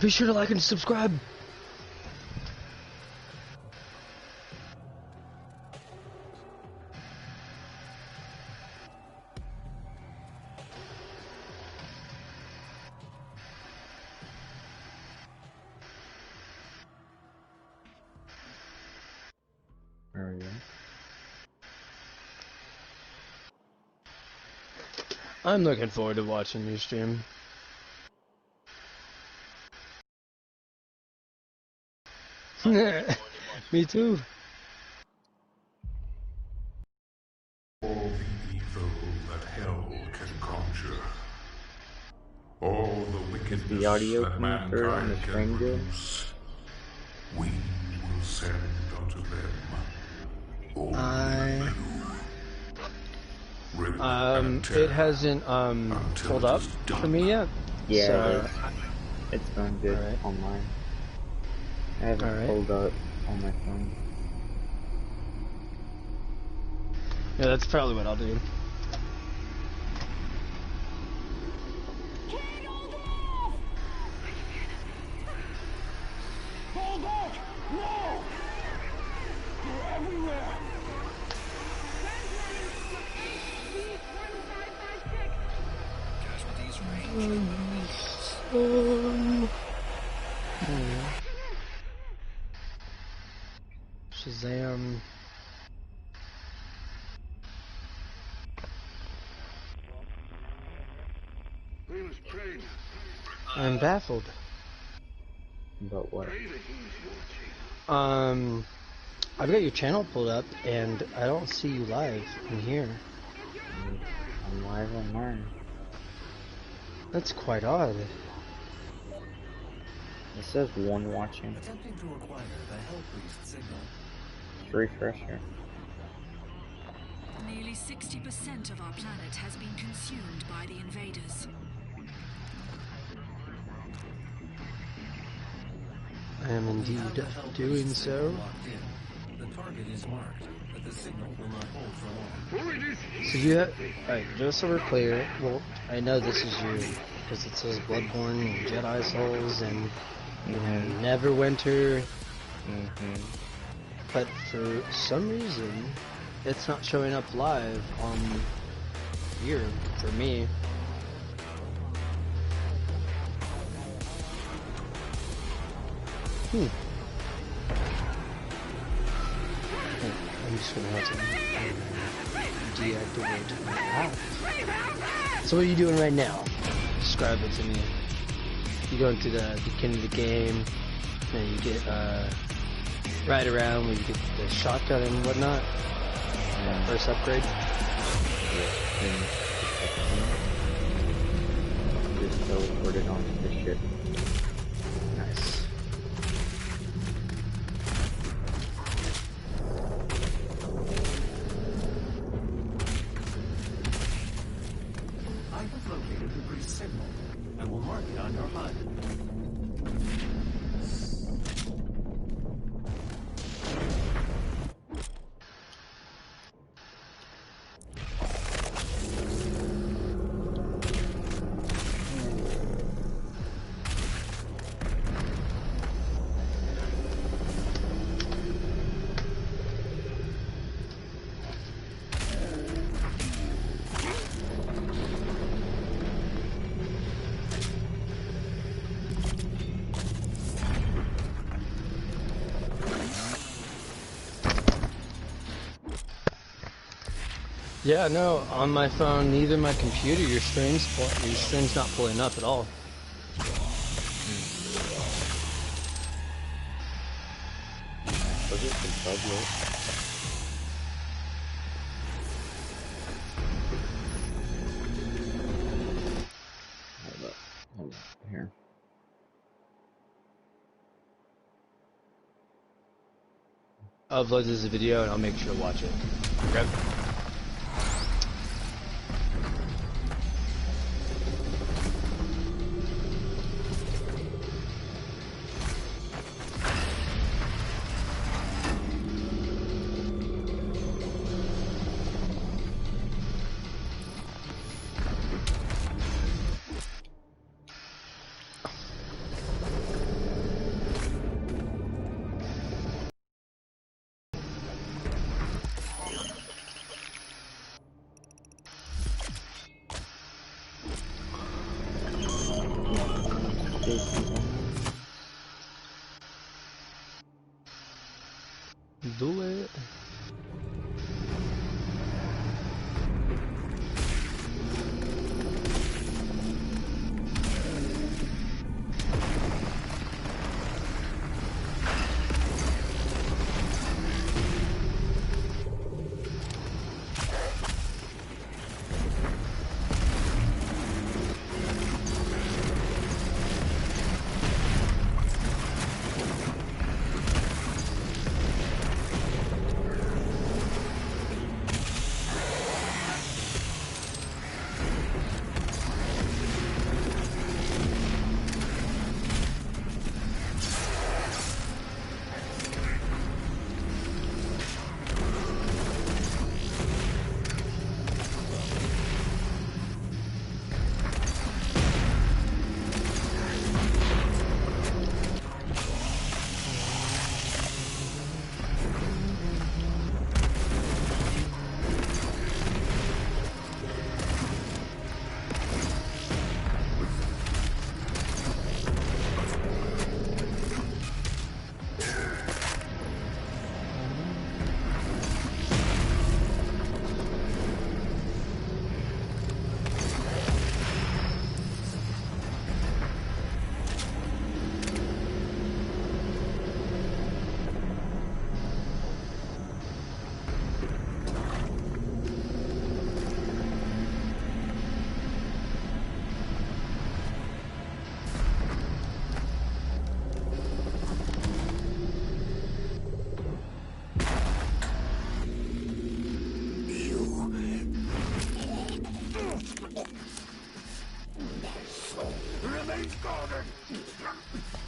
Be sure to like and subscribe. There we go. I'm looking forward to watching your stream. Me too. All the evil that hell can conjure. All the wickedness The audio that coming through on mankind the can screen good? produce. We will send unto them only It hasn't pulled up for me yet. Yeah, so, it's going good on mine. I haven't pulled up on my phone. Yeah, that's probably what I'll do. Hold back! No! You're everywhere! Shazam. I'm baffled. About what? I've got your channel pulled up, and I don't see you live in here. I'm live on mine. That's quite odd. It says one watching. Attempting to acquire the Hell Priest signal. Refresh here. Nearly 60% of our planet has been consumed by the invaders. I am indeed doing so. The target is marked, but the signal will not hold for long. So you have, alright, just so we're clear, well, I know this is you, because it says Bloodborne and Jedi Souls and, you know, Neverwinter, but for some reason, it's not showing up live on here, for me. I'm just gonna have to deactivate my app. So what are you doing right now? Describe it to me. You go into the beginning of the game, then you get right around where you get the shotgun and whatnot. First upgrade. Just teleported onto the ship. Nice. I have located the priest signal and will mark it on your HUD. Yeah, no, on my phone, neither my computer, your stream's not pulling up at all. Was it some public? Hold up, here. I'll upload this as a video and I'll make sure to watch it. Okay? Do it. Remains guarded.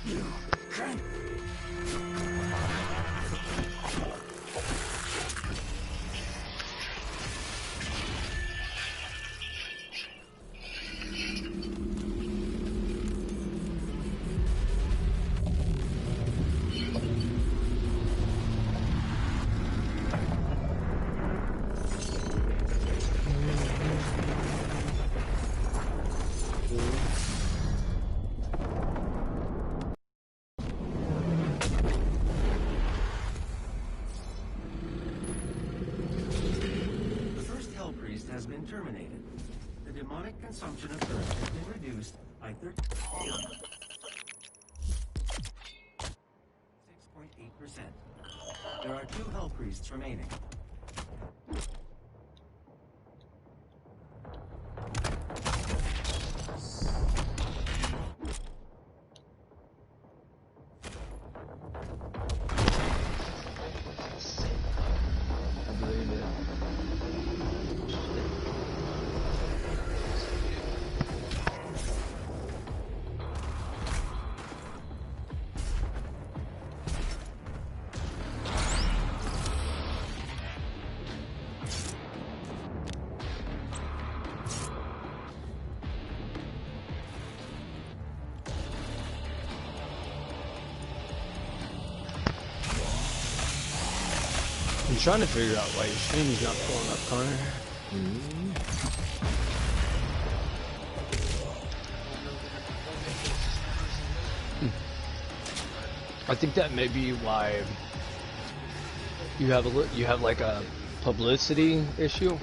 You can't. Has been terminated. The demonic consumption of Earth has been reduced by 6.8%. There are 2 Hell Priests remaining. I believe it. I'm trying to figure out why your stream's not pulling up, Connor. I think that may be why you have like a publicity issue.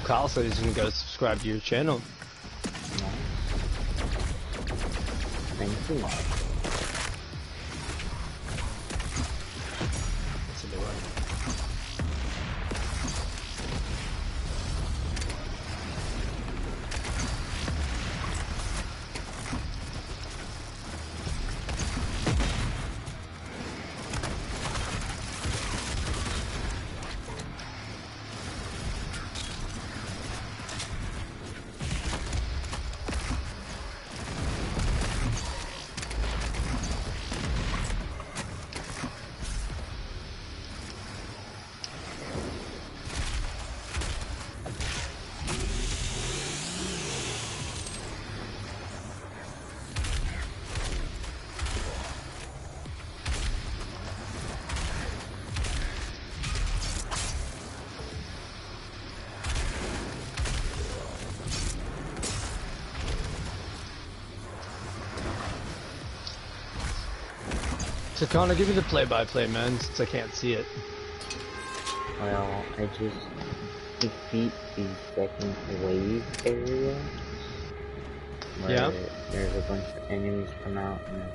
Kyle said he's gonna go subscribe to your channel. Thank you. That's a new one. So Connor, give me the play-by-play, man, since I can't see it. Well, I just defeat the second wave area. Where there's a bunch of enemies come out in the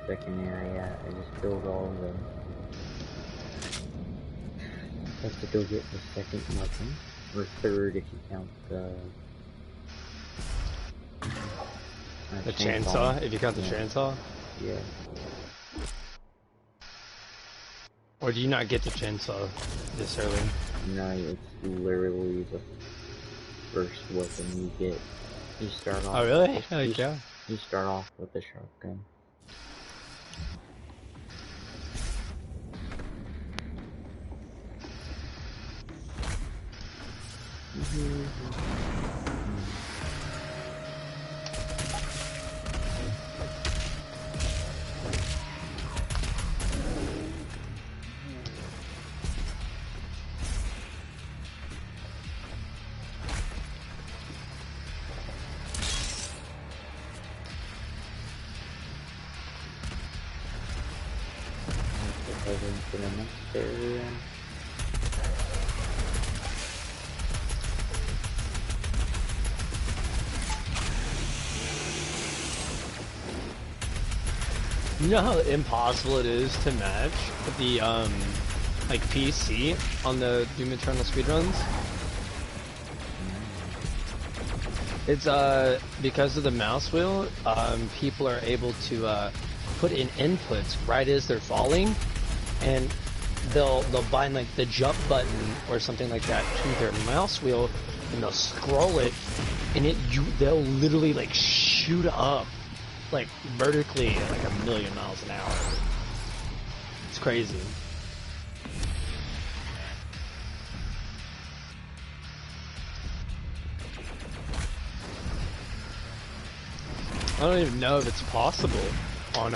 second area. I just killed all of them. Have to go get the second weapon. Or third if you count the chainsaw, if you count the chainsaw? Yeah. Or do you not get the chainsaw this early? No, it's literally the first weapon you get. You start off. Oh really? Yeah. You start off with the shotgun. Into the next area. You know how impossible it is to match the like PC on the Doom Eternal speedruns? It's because of the mouse wheel, people are able to put in inputs right as they're falling, and they'll bind like the jump button or something like that to their mouse wheel, and they'll scroll it, and they'll literally like shoot up like vertically at like 1,000,000 miles an hour. It's crazy. I don't even know if it's possible on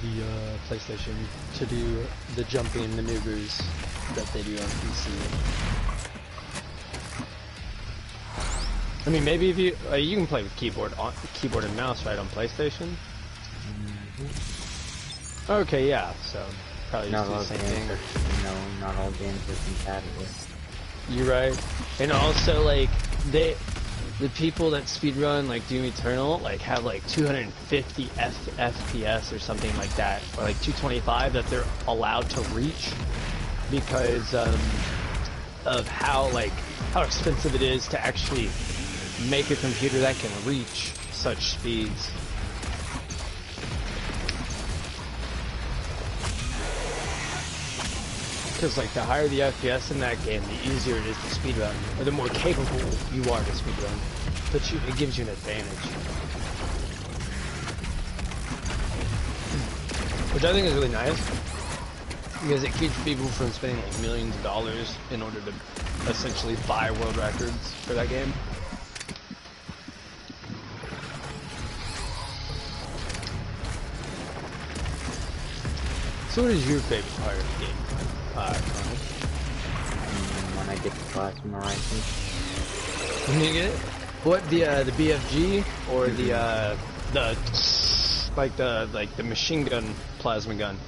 the PlayStation to do the jumping maneuvers that they do on PC. I mean, maybe if you can play with keyboard and mouse, right, on PlayStation? Mm-hmm. Okay, yeah. So probably just do the same thing. No, not all games are compatible. You're right. And also, like, the people that speedrun like Doom Eternal like have like 250 FPS or something like that, or like 225 that they're allowed to reach because of how expensive it is to actually make a computer that can reach such speeds. Because like the higher the FPS in that game, the easier it is to speedrun, or the more capable you are to speedrun. But it gives you an advantage. Which I think is really nice, because it keeps people from spending like millions of dollars in order to essentially buy world records for that game. So what is your favorite part of the game? When I get the plasma rifle. When you get it? What, the BFG or the machine gun plasma gun?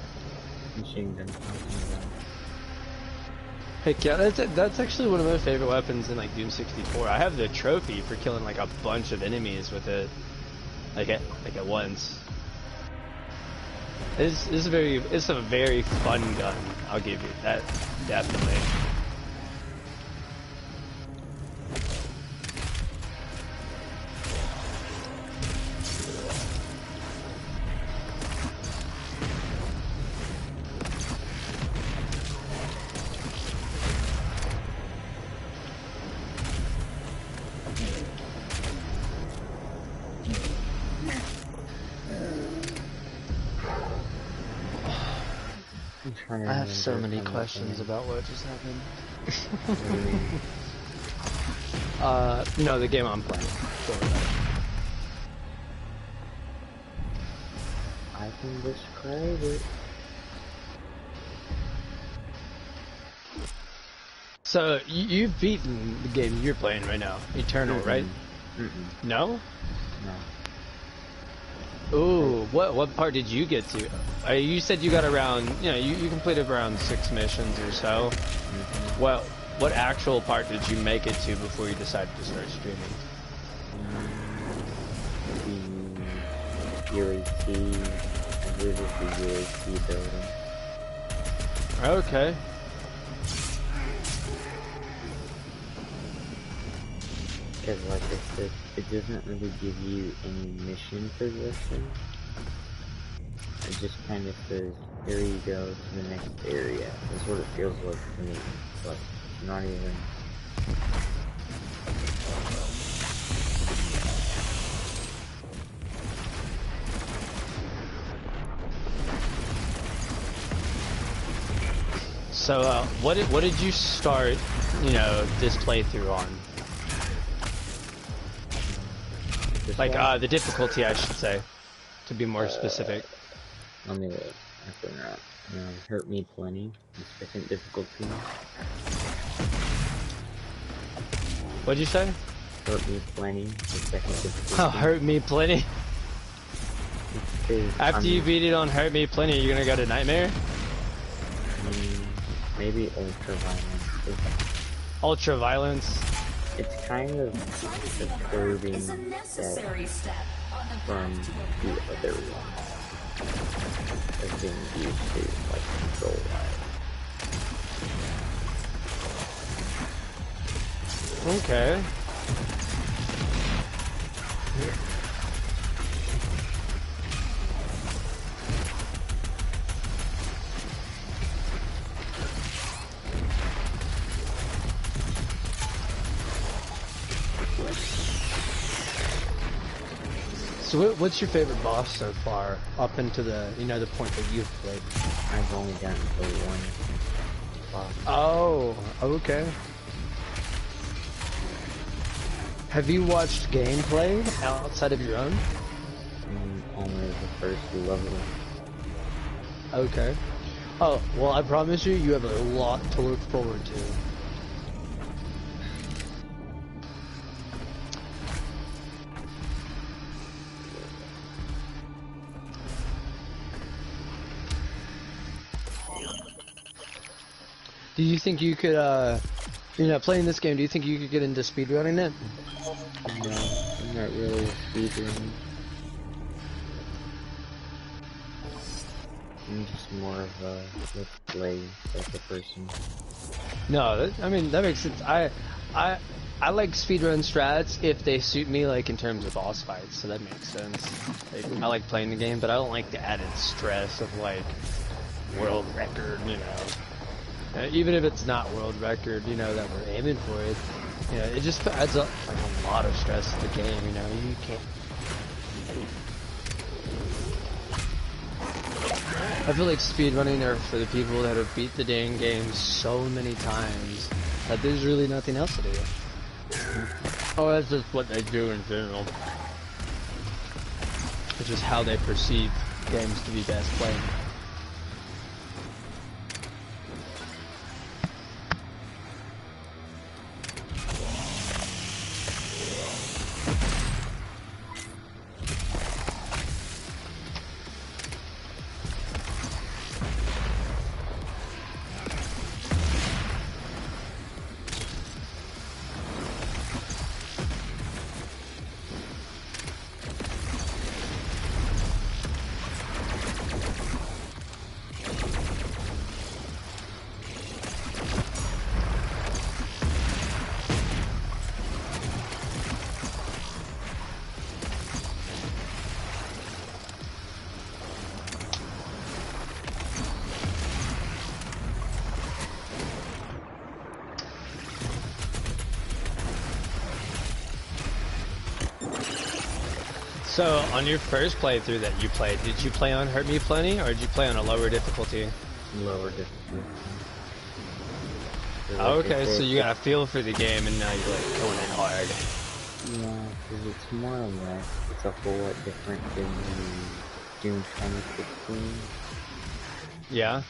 Machine gun plasma gun. Heck yeah, that's actually one of my favorite weapons in like Doom 64. I have the trophy for killing like a bunch of enemies with it, like at once. It's a very fun gun. I'll give you that, definitely. I have so many questions about what just happened. No, the game I'm playing. I can describe it. So, you've beaten the game you're playing right now, Eternal, right? Mm-mm. No? No. what part did you get to? You said you got around, you know, you completed around 6 missions or so. What actual part did you make it to before you decided to start streaming? The UAC, I believe it's the UAC building. Okay. Because like I said, it doesn't really give you any mission progression. It just kind of says, here you go to the next area. That's what it feels like to me. But not even. So, what did you start, you know, this playthrough on? Like, the difficulty, I should say, to be more specific. Let me look. I forgot. Hurt me plenty. The second difficulty. What'd you say? Hurt me plenty. The second difficulty. Oh, hurt me plenty. After you beat it on hurt me plenty, you're gonna go to nightmare? Maybe ultra violence. Ultra violence. It's kind of disturbing that from the other one. As being used to, like, control wise. Okay. So what's your favorite boss so far, up into the, you know, the point that you've played? I've only gotten to one boss. Oh, okay. Have you watched gameplay outside of your own? Only the first few levels. Okay. Oh, well, I promise you have a lot to look forward to. Do you think you could, you know, playing this game, do you think you could get into speedrunning it? No, I'm not really a speedrunner. I'm just more of a let's play type of person. No, I mean, that makes sense. I like speedrun strats if they suit me, like, in terms of boss fights, so that makes sense. Like, I like playing the game, but I don't like the added stress of, like, world record, you know. Even if it's not world record, you know, that we're aiming for it, you know, it just adds up, like, a lot of stress to the game, you know, you can't. I feel like speedrunning are for the people that have beat the dang game so many times that there's really nothing else to do. Oh, that's just what they do in general. It's just how they perceive games to be best played. So, on your first playthrough that you played, did you play on Hurt Me Plenty, or did you play on a lower difficulty? Lower difficulty. Oh, okay, so you got a feel for the game, and now you're like going in hard. Yeah, because it's more or less, it's a whole lot different than the Doom 2016. Yeah? In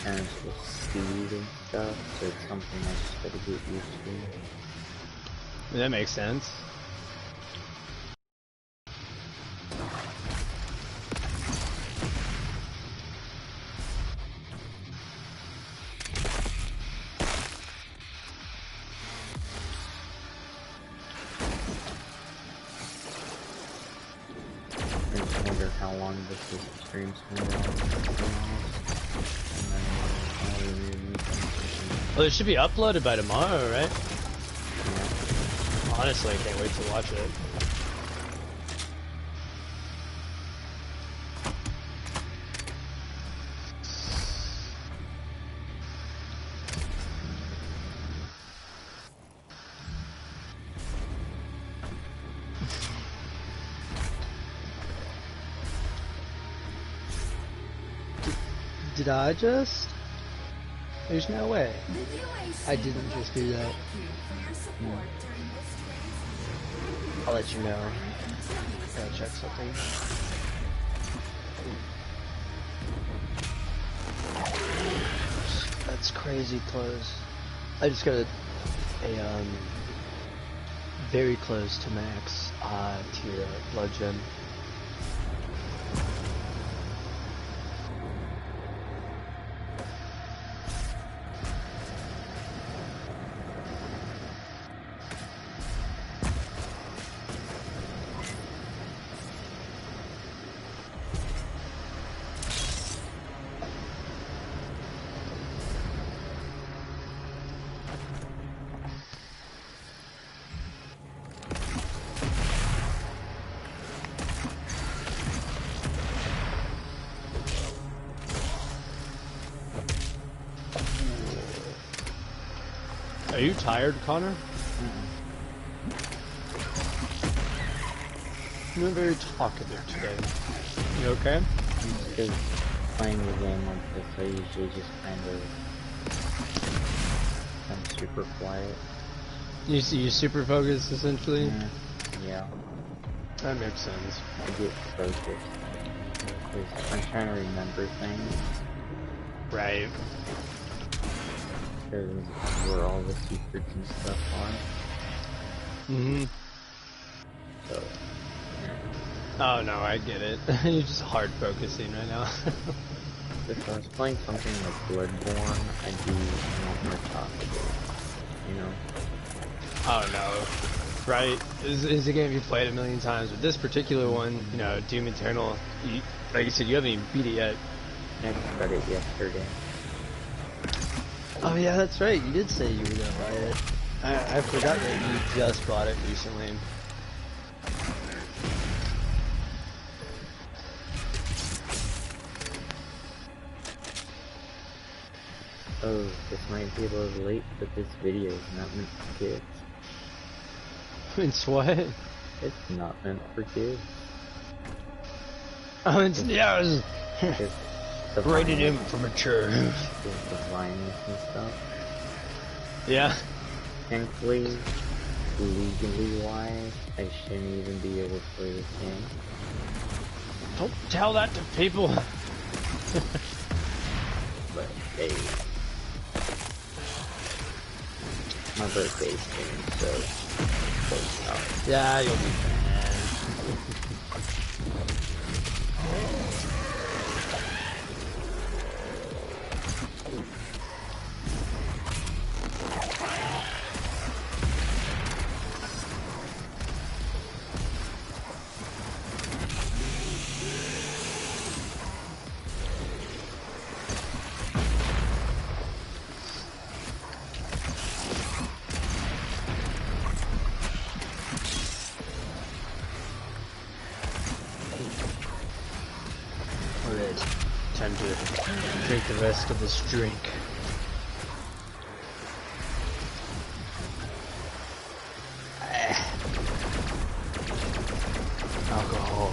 terms of speed and stuff, so it's something I just gotta get used to. That makes sense. sure how long this stream's gonna go. Well, it should be uploaded by tomorrow, right? Yeah. Honestly, I can't wait to watch it. Did I just? There's no way. I didn't just do that. I'll let you know. Gotta check something. That's crazy close. I just got a very close to max tier blood gem. Are you tired, Connor? You're very talkative today. You okay? Because playing the game like this, I usually just I'm super quiet. You super focused, essentially? Yeah. That makes sense. I get focused. Because I'm trying to remember things. Right. Because where all the secrets and stuff are. Mm-hmm. So, Oh no, I get it. You're just hard focusing right now. if I was playing something like Bloodborne, I'd be more talkative, you know? Oh no. Right? It's a game you've played a million times, but this particular one, you know, Doom Eternal, like you said, you haven't even beat it yet. I got it yesterday. Oh yeah, that's right. You did say you were gonna buy it. I forgot that you just bought it recently. Oh, this might be a little late, but this video is not meant for kids. It's what? It's not meant for kids. Oh, it's, yeah, it's The rated M violence, for mature. the violence and stuff. Yeah. Thankfully, legally wise, I shouldn't even be able to play this game. Don't tell that to people. But hey, my birthday's soon, so close out. Yeah, you'll be fine. Alright, time to drink the rest of this drink. Alcohol.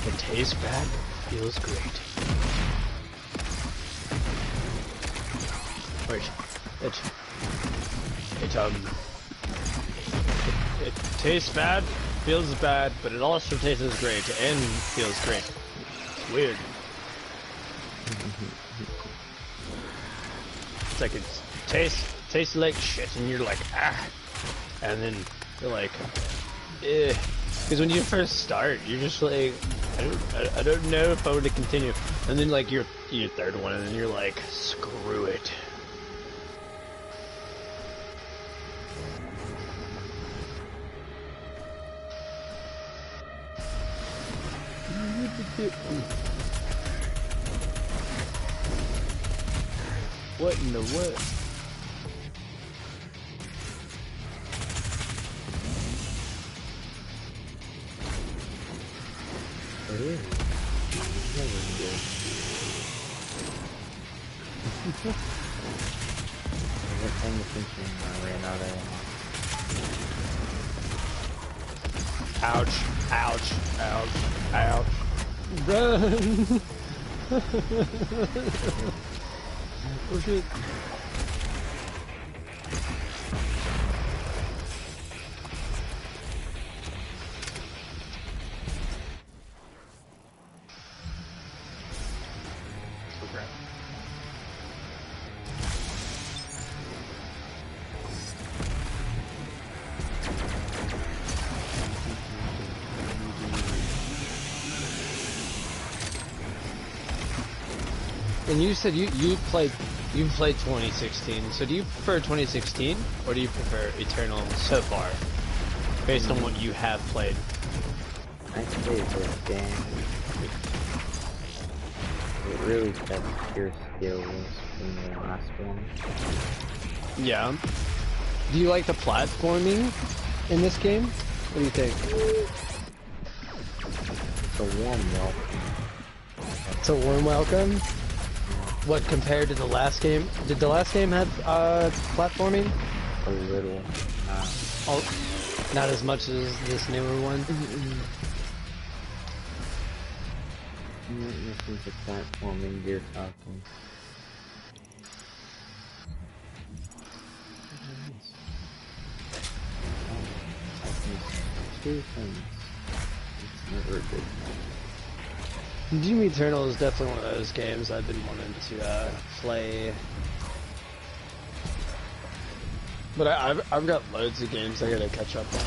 It tastes bad, but feels great. Wait, it tastes bad, feels bad, but it also tastes great and feels great. It's weird. It's like it tastes like shit, and you're like, ah, and then you're like, eh. Because when you first start, you're just like, I don't know if I want to continue, and then like your third one, and then you're like, screw it. What in the what? Ouch, ouch, ouch, ouch. Run! Oh shit. And you said you've played 2016. So do you prefer 2016 or do you prefer Eternal so far, based on what you have played? I played this game. It really tests your skills from the last one. Yeah. Do you like the platforming in this game? What do you think? It's a warm welcome. It's a warm welcome. What, compared to the last game? Did the last game have platforming? A little. Not as much as this newer one. This is the platforming you're talking. Two things. It's never good. Doom Eternal is definitely one of those games I've been wanting to play. But I've got loads of games I gotta catch up on.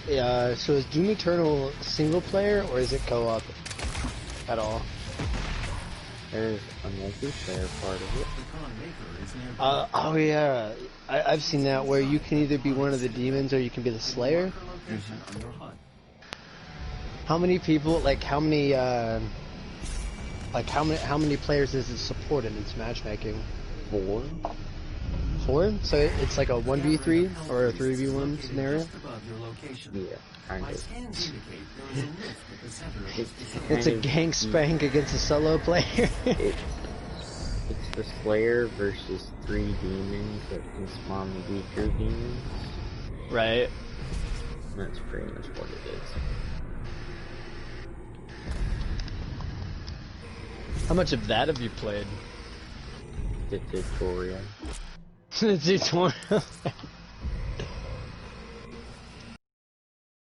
Yeah, so is Doom Eternal single player or is it co-op at all? There's a multiplayer part of it. Oh yeah, I've seen that where you can either be one of the demons or you can be the Slayer. How many people? Like how many players is it support in its matchmaking? 4. 4? So it's like a 1v3 or a 3v1 scenario? Yeah, kind of. It's a gang spank against a solo player. It's the Slayer versus 3 demons that can spawn weaker demons. Right. That's pretty much what it is. How much of that have you played? The tutorial. The tutorial.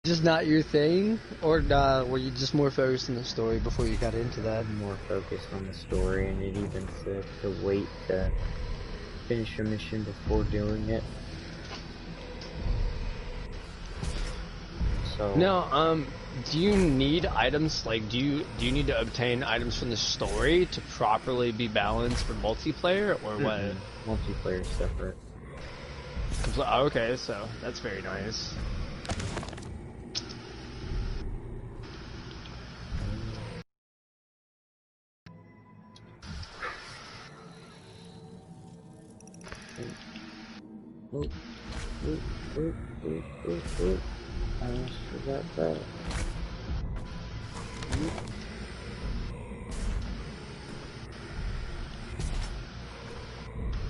Just not your thing, or were you just more focused on the story before you got into that? More focused on the story, and it even said to wait to finish a mission before doing it. So No, do you need items, like, do you need to obtain items from the story to properly be balanced for multiplayer, or what? Multiplayer separate. Oh, okay, so that's very nice. I almost forgot that.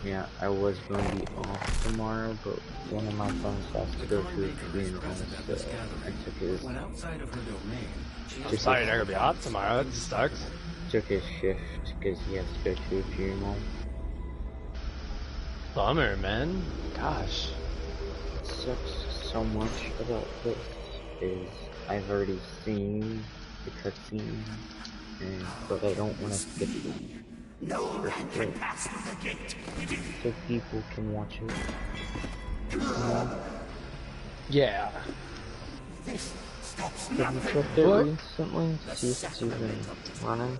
Yeah, I was going to be off tomorrow, but one of my phones has to go to a funeral, so I took his... I'm sorry you're not gonna be off tomorrow, it sucks. Took his shift because he has to go to a funeral. Bummer, man. Gosh. What sucks so much about this is I've already seen the cutscene, but I don't want to skip it. No one can pass through the gate. So people can watch it. Yeah. This stops Can you nothing. check there recently? See if it's even running?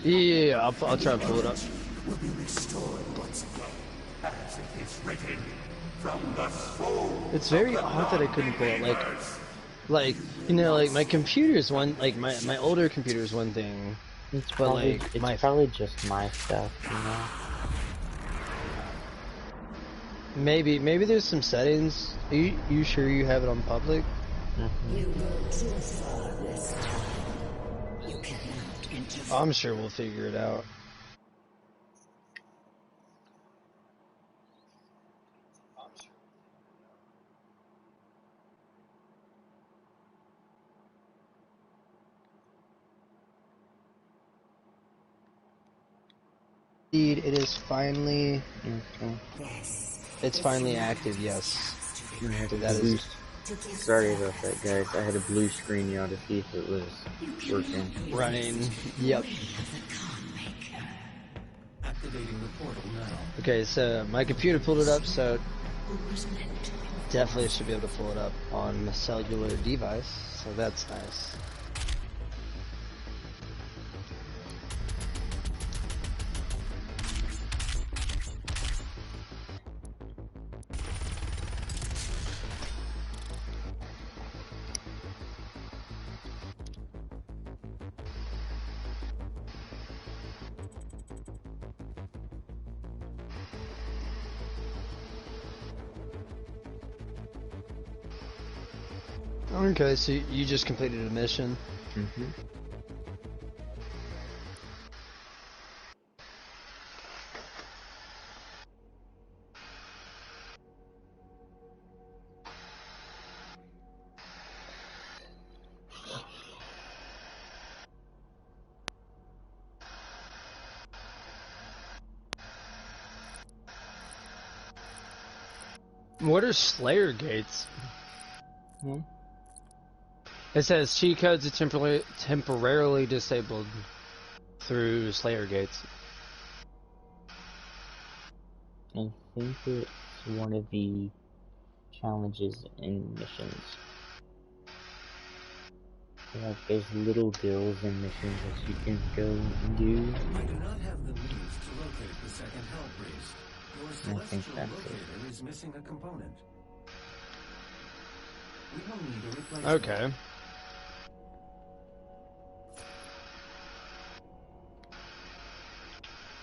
Yeah, I'll try and pull it up. Will be restored once again, as it is written. from the soul. It's very odd that I couldn't pull it. Like you know, like my computer's one, like my older computer's one thing, It's but probably like it's my probably just my stuff, you know. maybe there's some settings. Are you sure you have it on public? I'm sure we'll figure it out. Indeed, it is finally. It's finally active. Yes. That is. Sorry about that, guys. I had a blue screen, you ought to see if it was working. Running. Yep. Activating the portal now. Okay, so my computer pulled it up, so definitely should be able to pull it up on a cellular device. So that's nice. Okay, so you just completed a mission. Mm-hmm. What are Slayer gates? Hmm? It says cheat codes are temporarily disabled through Slayer gates. I think it's one of the challenges and missions. Like there's little deals and missions that you can go and do. I do not have the means to locate the second hell priest. Your I think celestial that's locator is missing a component. We will need a replacement. Okay.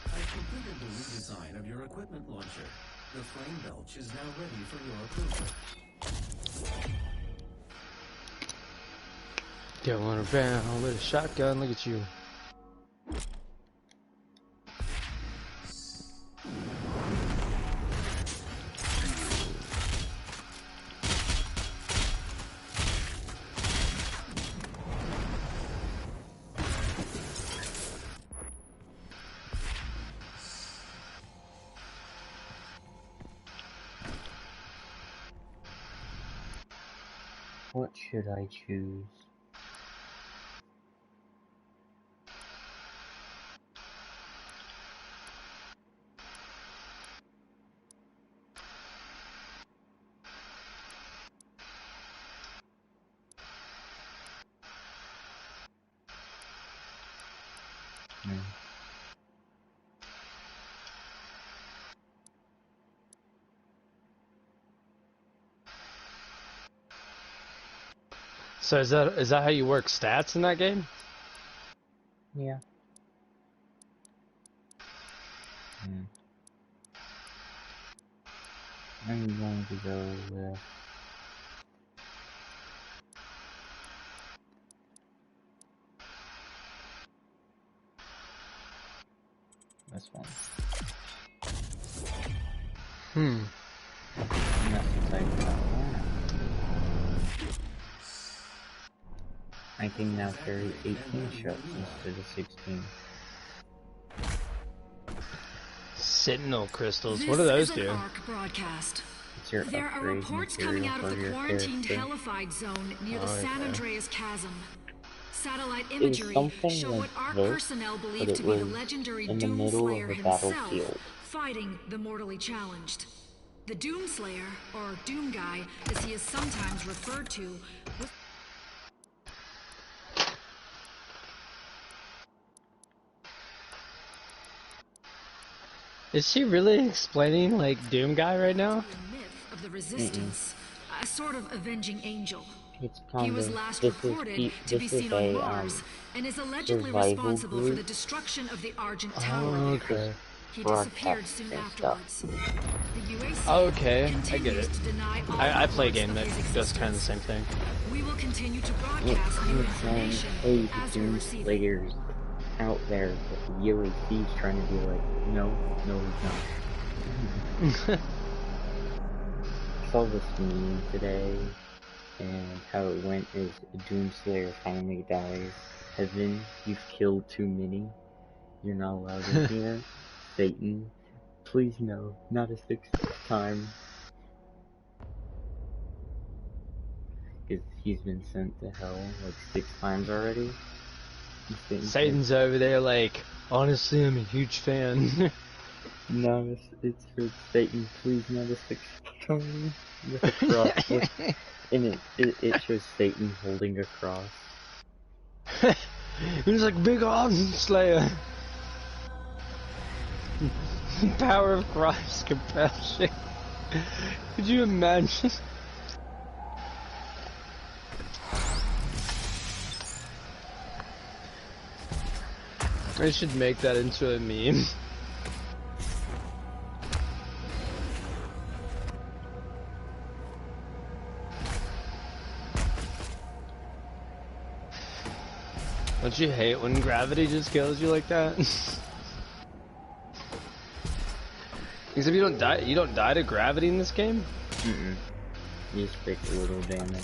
I've completed the redesign of your equipment launcher. The flame belch is now ready for your approval. Going around with a shotgun, look at you. What should I choose? So is that how you work stats in that game? Yeah. I'm going to go with this one. Unless it's like that one. I can now carry 18 shots instead of 16. Sentinel crystals. This What do those is an do? ARC broadcast. It's your There are upgrade reports material coming out of for the your quarantined character. hellified zone near the Oh, San okay. Andreas Chasm. Satellite It was imagery something show what like ARC this, personnel but believe it to be the was legendary in the middle of Doomslayer a himself battlefield. fighting the mortally challenged. The Doomslayer, or Doom Guy, as he is sometimes referred to, was Is she really explaining like Doom Guy right now? a myth of the Resistance, a sort of avenging angel. It's He kind was of last this reported is to be seen on a Mars, and is allegedly survival responsible for group. the destruction of the Argent Tower Oh, there. okay. He disappeared Broadcasts soon and afterwards. The UAC Okay, I get continues it. to deny all I play a reports game of that his does kind of the existence. same thing. We will continue to It broadcast new kind of saying, information hey, the as we Doom receive it. Slayer's out there, but the UAC's trying to be like, no, he's not. I saw this meme today, and how it went is Doomslayer finally dies. Heaven, you've killed too many. You're not allowed in here. Satan, please no, not a sixth time. Because he's been sent to hell like 6 times already. Satan's over there like, honestly, I'm a huge fan. No, it's for Satan, please not a sixth time. With a cross. And it shows Satan holding a cross. He's like, big arm slayer. Power of Christ compassion. Could you imagine? I should make that into a meme. Don't you hate when gravity just kills you like that? Except you don't die to gravity in this game? You just take a little damage.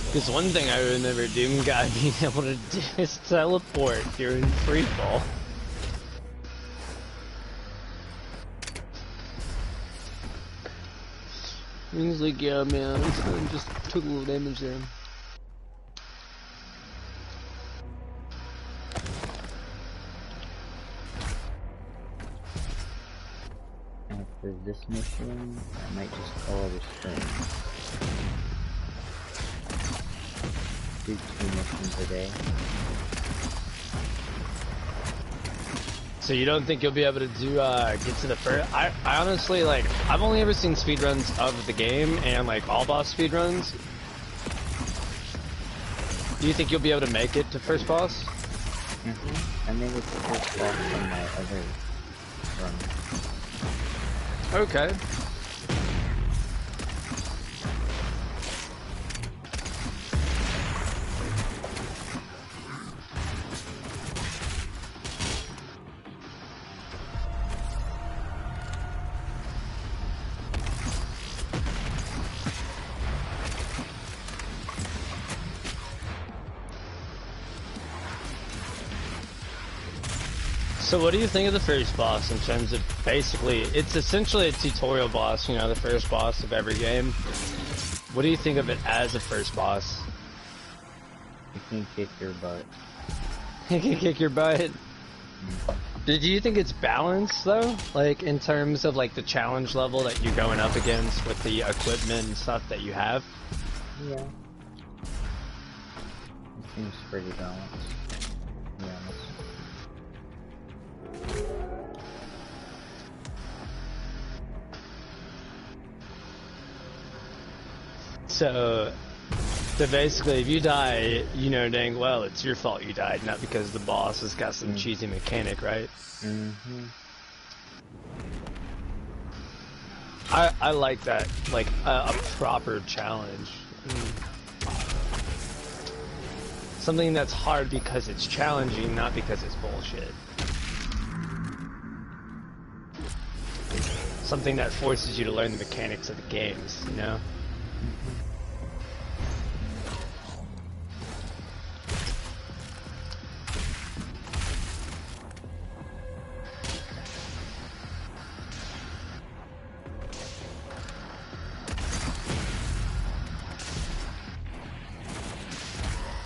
Because one thing I remember Doom Guy being able to do is teleport during free fall. He's like, yeah man, I just took a little damage there. After this mission, I might just call it a stream. Do 2 missions a day. So you don't think you'll be able to do get to the first? I honestly, like, I've only ever seen speedruns of the game and like all boss speedruns. Do you think you'll be able to make it to first boss? I made it to first boss on my other run. Okay. So what do you think of the first boss in terms of basically, it's essentially a tutorial boss, you know, the first boss of every game. What do you think of it as a first boss? It can kick your butt. It can kick your butt. Do you think it's balanced though? Like in terms of like the challenge level that you're going up against with the equipment and stuff that you have? Yeah. It seems pretty balanced. Yeah. So basically, if you die, you know dang well it's your fault you died, not because the boss has got some cheesy mechanic, right? I like that, like a proper challenge. Something that's hard because it's challenging, not because it's bullshit. Something that forces you to learn the mechanics of the games, you know?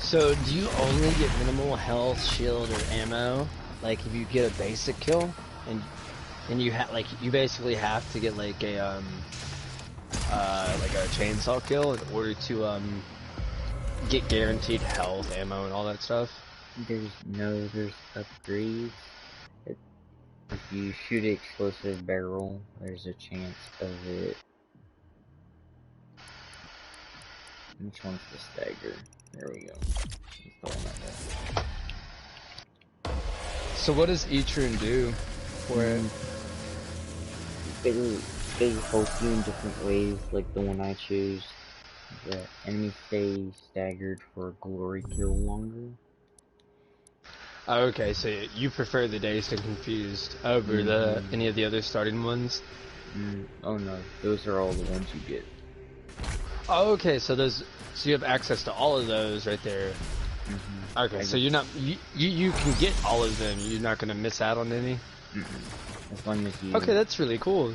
So, do you only get minimal health, shield, or ammo? Like, if you get a basic kill, and you you basically have to get like a chainsaw kill in order to get guaranteed health, ammo, and all that stuff? There's upgrades. If you shoot an explosive barrel, there's a chance of it. Which one's the stagger? There we go. It's the one right there. So what does each rune do for it? They help you in different ways, like the one I choose. The enemy stays staggered for a glory kill longer. Oh, okay, so you prefer the Dazed and Confused over the any of the other starting ones? Oh no, those are all the ones you get. Oh, okay, so you have access to all of those right there. Okay, so you're not you can get all of them. You're not gonna miss out on any. As long as you. Okay, that's really cool.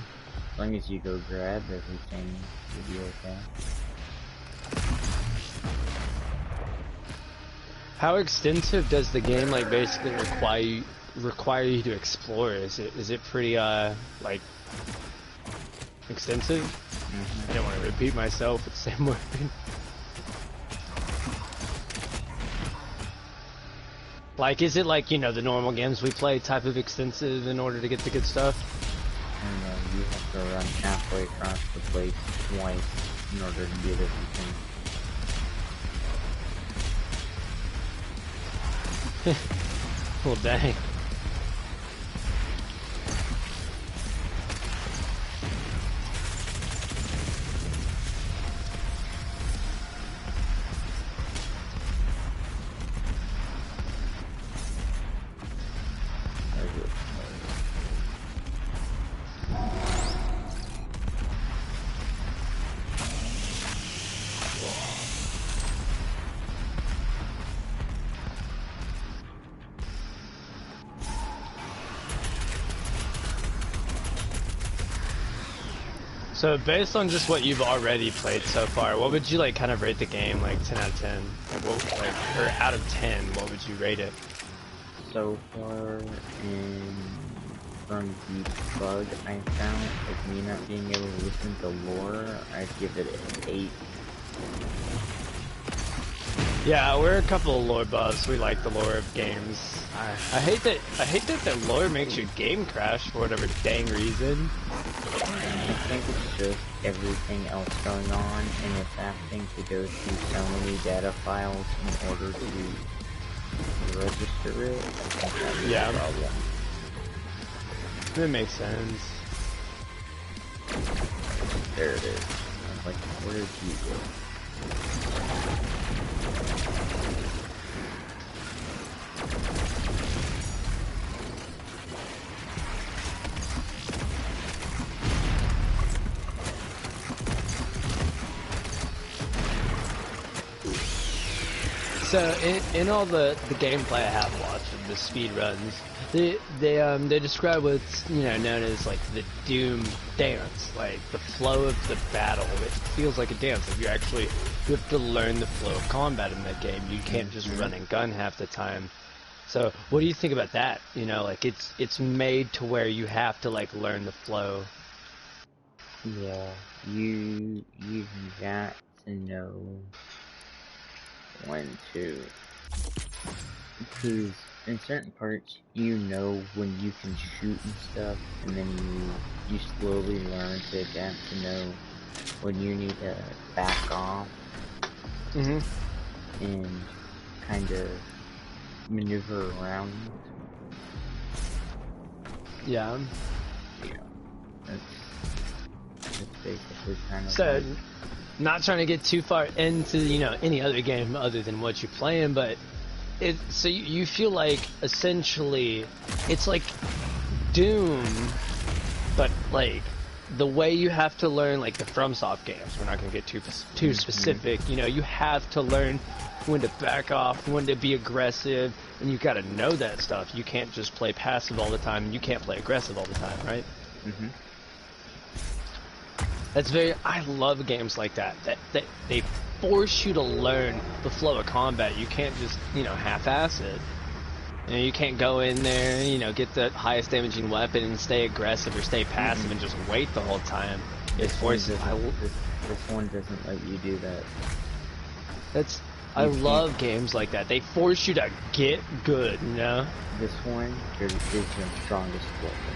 As long as you go grab everything, you'll be okay. How extensive does the game like basically require you to explore? Is it pretty like extensive? I don't want to repeat myself with the same word. Like, is it like, you know, the normal games we play type of extensive in order to get the good stuff? And you have to run halfway across the place twice in order to get everything. Well, dang. So based on just what you've already played so far, what would you like kind of rate the game, like 10 out of 10? Like, what, like, or out of 10, what would you rate it? So far, and from the bug I found of me not being able to listen to lore, I'd give it an 8. Yeah, we're a couple of lore buffs. We like the lore of games. I hate that the lore makes your game crash for whatever dang reason. I think it's just everything else going on, and it's having to go through so many data files in order to register it. I think that's the problem. That makes sense. There it is. I was like, where did you go? So in all the gameplay I have watched of the speed runs, they describe what's known as like the Doom dance, like the flow of the battle. It feels like a dance. Like you have to learn the flow of combat in that game. You can't just run and gun half the time. So what do you think about that? You know, like it's made to where you have to like learn the flow. Yeah, you got to know when to, because in certain parts you know when you can shoot and stuff, and then you slowly learn to adapt to know when you need to back off and kind of maneuver around. Yeah. Yeah, that's basically kind of so. like, Not trying to get too far into, any other game other than what you're playing, but so you feel like essentially it's like Doom, but like the way you have to learn like the FromSoft games. We're not going to get too specific. You have to learn when to back off, when to be aggressive, and you got to know that stuff. You can't just play passive all the time, and you can't play aggressive all the time, right? I love games like that they force you to learn the flow of combat. You can't just, half-ass it. You can't go in there, get the highest damaging weapon and stay aggressive or stay passive and just wait the whole time. It forces. This one doesn't let you do that. I You can't. love games like that. They force you to get good, you know? This one, there is your strongest weapon.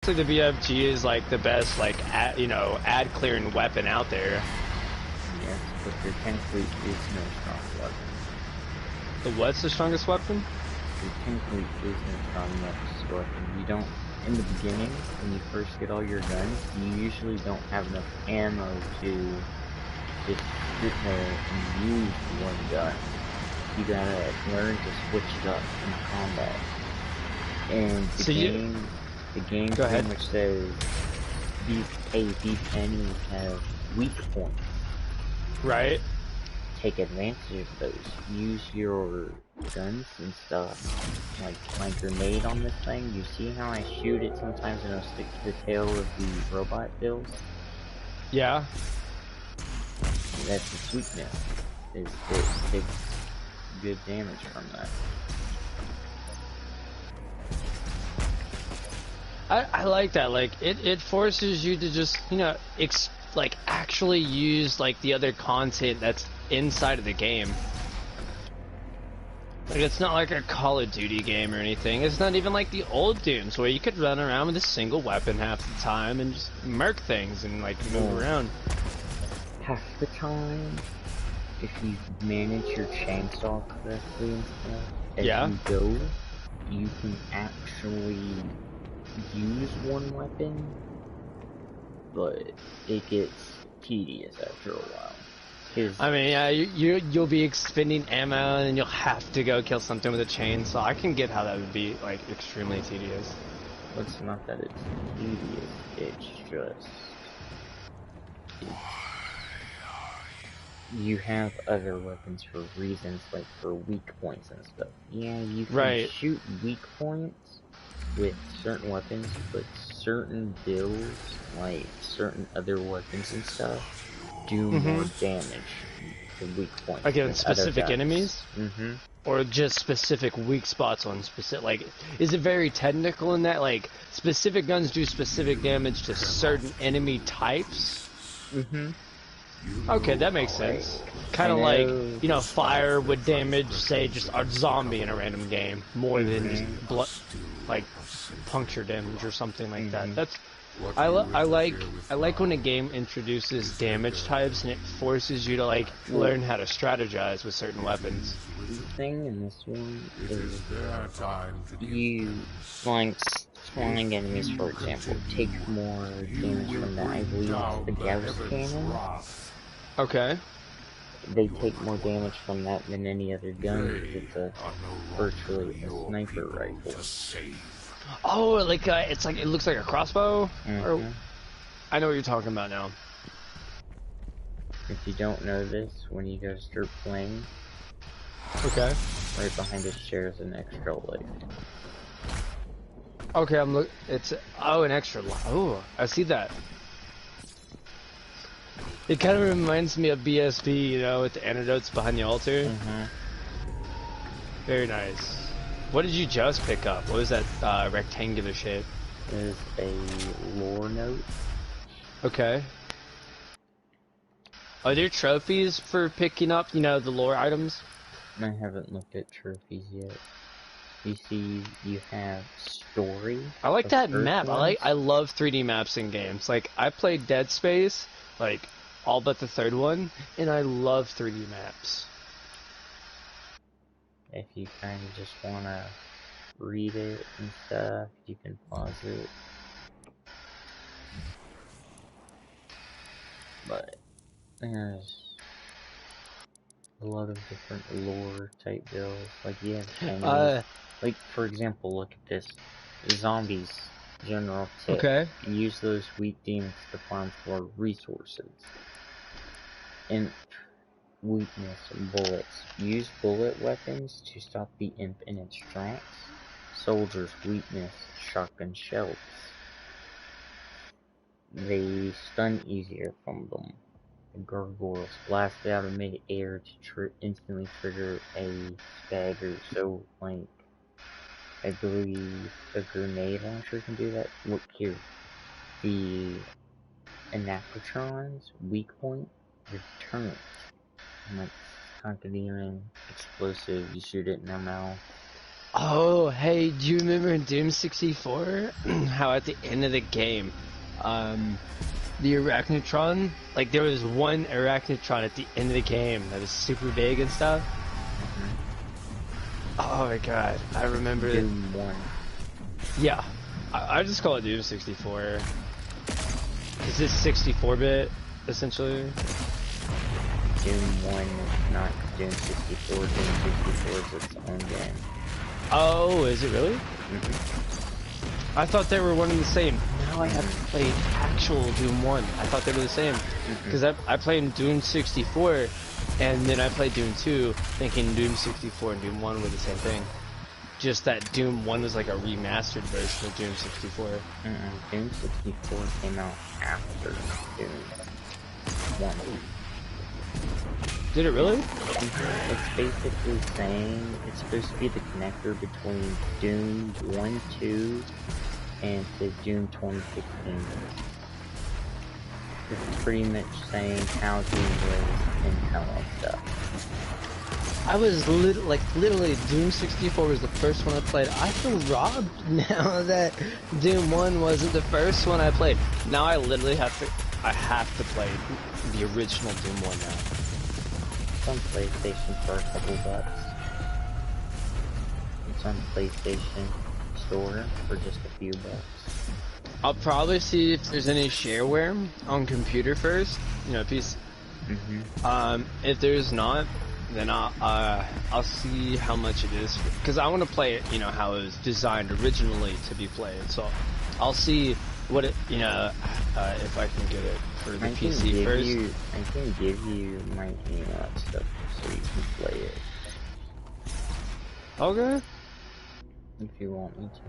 So the BFG is like the best, like, ad clearing weapon out there. Yes, but there technically is no strong weapon. The what's the strongest weapon? There technically is no strongest weapon. You don't, in the beginning, when you first get all your guns, you usually don't have enough ammo to just sit there and use one gun. You gotta learn to switch it up in combat. And the game pretty much says these enemies have weak points. Right. Take advantage of those. Use your guns and stuff. Like my grenade on this thing, you see how I shoot it sometimes and it'll stick to the tail of the robot bills? Yeah. That's its weakness. Is it takes good damage from that. I like that. Like it forces you to just like actually use like the other content that's inside of the game. Like it's not like a Call of Duty game or anything. It's not even like the old Dooms where you could run around with a single weapon half the time and just murk things and like move around. Half the time, if you manage your chainsaw correctly and stuff, as you go, you can actually use one weapon, but it gets tedious after a while. I mean, yeah, you'll be expending ammo and then you'll have to go kill something with a chainsaw. I can get how that would be like extremely tedious. It's not that it's tedious, it's just you have other weapons for reasons, like for weak points and stuff. Yeah, you can shoot weak points with certain weapons, but certain builds, like certain other weapons and stuff, do more damage to weak points. Against specific enemies? Mm-hmm. Or just specific weak spots on specific, like, is it very technical in that, like, specific guns do specific damage to certain enemy types? Mm-hmm. Okay, that makes sense. Kind of like, you know, fire would damage, say, just a zombie in a random game, more than just blood, like, puncture damage or something like that. That's, I like when a game introduces damage types and it forces you to, like, learn how to strategize with certain weapons. The thing in this one is you, like, flying enemies, for example, take more damage from that. I believe it's the Gauss cannon. Okay. They take more damage from that than any other gun because it's virtually a sniper rifle. Oh, like it's like it looks like a crossbow. Or, I know what you're talking about now. If you don't know this, when you go to start playing, okay, right behind this chair is an extra life. Okay, it's an extra life. Oh, I see that. It kind of reminds me of BSB, you know, with the antidotes behind the altar. Very nice. What did you just pick up? What was that rectangular shape? It is a lore note. Okay. Are there trophies for picking up, you know, the lore items? I haven't looked at trophies yet. You see, you have story. I like that map. I love 3D maps in games. Like, I played Dead Space, like, all but the third one, and I love 3D maps. If you kind of just want to read it and stuff, you can pause it. But there's a lot of different lore type builds. Like, you have enemies. Like, for example, look at this. Zombies, general tip. Okay. Use those weak demons to farm for resources. And weakness, bullets. Use bullet weapons to stop the imp in its tracks. Soldiers' weakness, shotgun shells. They stun easier from them. The gargoyles blast out of mid-air to instantly trigger a stagger. So, like, I believe a grenade launcher can do that. Look here. The Anapatron's weak point, returns. And it's concatenating explosive, you shoot it in their mouth. Oh, hey, do you remember in Doom 64 how at the end of the game, the Arachnotron, like there was one Arachnotron at the end of the game that was super big and stuff? Oh my god, I remember Doom 1. Yeah, I just call it Doom 64. Is this 64-bit, essentially? Doom 1 is not Doom 64, Doom 64 is its own game. Oh, is it really? Mm-hmm. I thought they were one and the same. Now I have to play actual Doom 1. I thought they were the same. Because I played Doom 64, and then I played Doom 2, thinking Doom 64 and Doom 1 were the same thing. Just that Doom 1 was like a remastered version of Doom 64. Doom 64 came out after Doom 1. Did it really? It's basically saying it's supposed to be the connector between Doom 1, 2, and to Doom 2016. It's pretty much saying how Doom was and how and stuff. I was literally Doom 64 was the first one I played. I feel robbed now that Doom 1 wasn't the first one I played. Now I literally have to play the original Doom 1 now. It's on PlayStation for a couple bucks. It's on PlayStation Store for just a few bucks. I'll probably see if there's any shareware on computer first, you know, PC. If there's not, then I'll see how much it is, because I want to play it, you know, how it was designed originally to be played. So I'll see what it, you know, if I can get it for the PC first. I can give you my email and stuff so you can play it. Okay. If you want me to.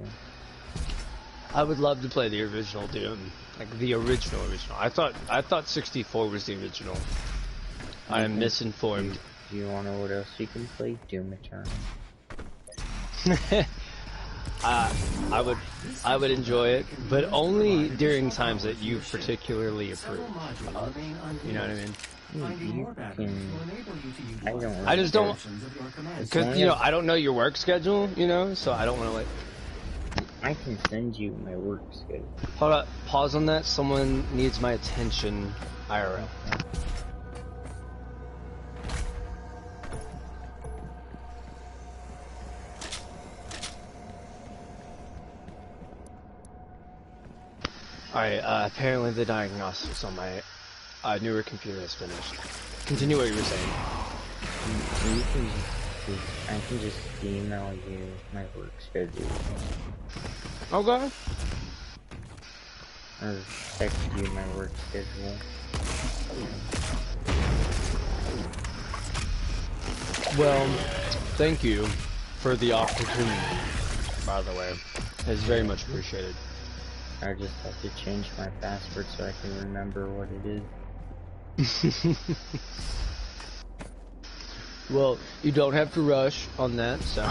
I would love to play the original Doom, like the original. I thought 64 was the original. I am misinformed. Do you want to know what else you can play? Doom Eternal. I would enjoy it, but only during times that you particularly approve. You know what I mean? I just don't, because, you know, I don't know your work schedule, you know, so I don't want to, like... I can send you my work schedule. Hold up, pause on that. Someone needs my attention, IRL. Alright, apparently the diagnostics on my newer computer is finished. Continue what you were saying. I can just email you my work schedule. Okay. Or text you my work schedule. Well, thank you for the opportunity, by the way. It's very much appreciated. I just have to change my password so I can remember what it is. Well, you don't have to rush on that, so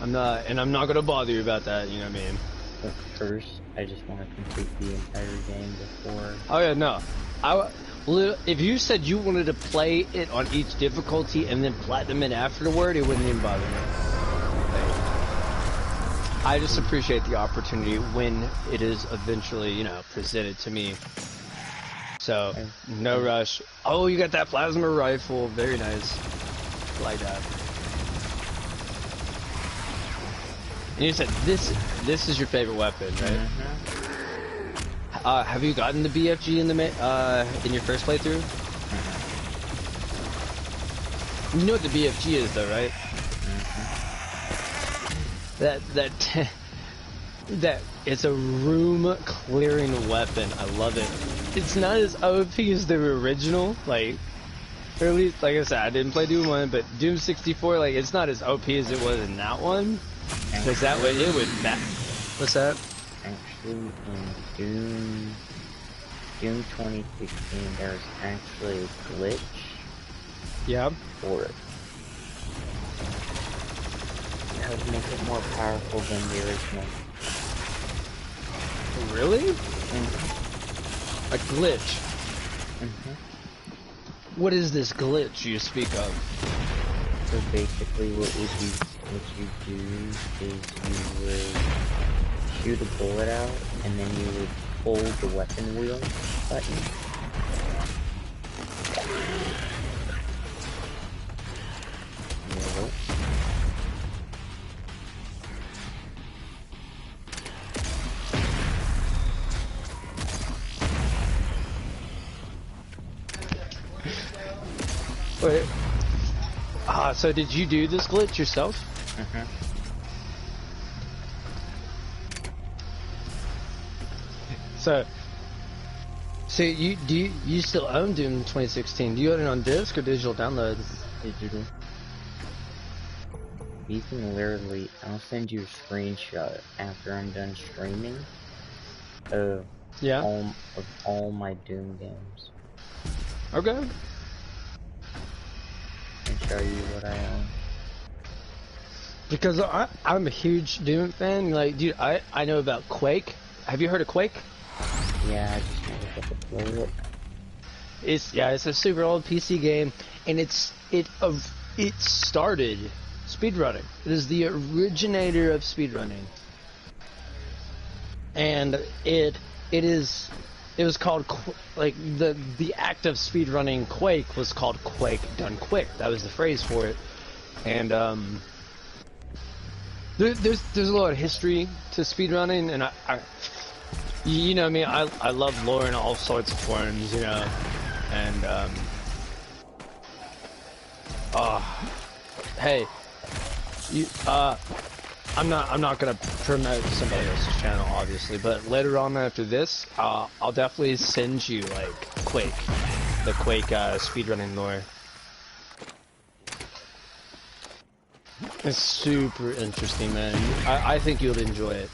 I'm not gonna bother you about that, you know what I mean? But first, I just want to complete the entire game before... Oh yeah, no. If you said you wanted to play it on each difficulty and then platinum it afterward, it wouldn't even bother me. I just appreciate the opportunity when it is eventually, you know, presented to me. So, no rush. Oh, you got that plasma rifle. Very nice. I like that. And you said this is your favorite weapon, right? Have you gotten the BFG in in your first playthrough? You know what the BFG is, though, right? That it's a room clearing weapon. I love it. It's not as OP as the original, like, or at least, like I said, I didn't play Doom 1, but Doom 64, like, it's not as OP as it was in that one, because that way it would What's that? Actually, in Doom 2016, there's actually a glitch. Yeah. For it. That would make it more powerful than the original. Really? A glitch. What is this glitch you speak of? So basically what you do is you would shoot a bullet out, and then you would hold the weapon wheel button. Wait. So did you do this glitch yourself? So you still own Doom 2016? Do you own it on disc or digital download? Digital. You can literally, I'll send you a screenshot after I'm done streaming of all my Doom games. Okay. And show you what I own. Because I'm a huge Doom fan. Like, dude, I know about Quake. Have you heard of Quake? Yeah, I just wanted to play it. It's a super old PC game, and it started speedrunning. It is the originator of speedrunning, and it was called like the act of speedrunning Quake was called Quake done quick. That was the phrase for it, and there's a lot of history to speedrunning, and I you know me, I love lore in all sorts of forms, you know, and hey, you I'm not gonna promote somebody else's channel, obviously, but later on after this, I'll definitely send you like Quake, the Quake speedrunning lore. It's super interesting, man. I think you'll enjoy it.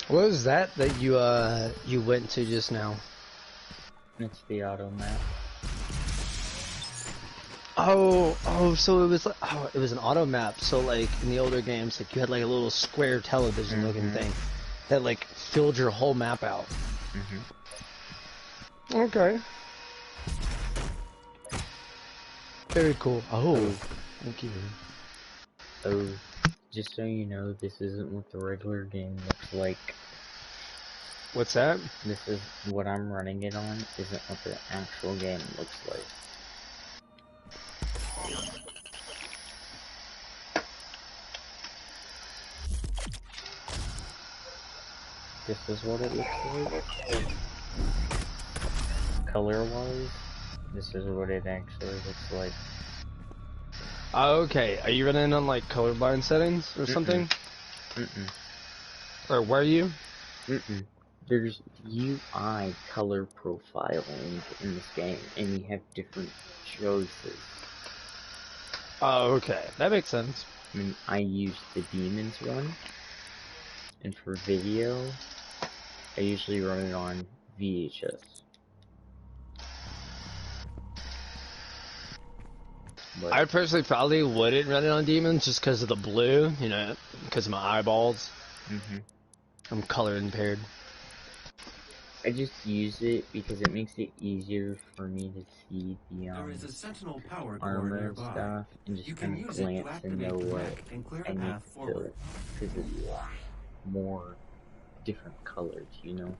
What was that you went to just now? It's the auto map. Oh, so it was like, it was an auto map. So like in the older games, like you had like a little square television looking thing that like filled your whole map out. Okay. Very cool. Oh, thank you. Oh, just so you know, this isn't what the regular game looks like. What's that? This is what I'm running it on, isn't what the actual game looks like. This is what it looks like. Color-wise, this is what it actually looks like. Okay, are you running on like colorblind settings or something? Or were you? There's UI color profiling in this game, and you have different choices. Oh, okay, that makes sense. I mean, I use the Demons one, and for video, I usually run it on VHS. But I personally probably wouldn't run it on Demons just because of the blue, you know, because of my eyeballs. I'm color impaired. I just use it because it makes it easier for me to see the There is a Sentinel power core armor and nearby. stuff, and just You can kind of use it to glance and know activate the what mech and clear I the need path to fill, forward. because it's more different colors, you know?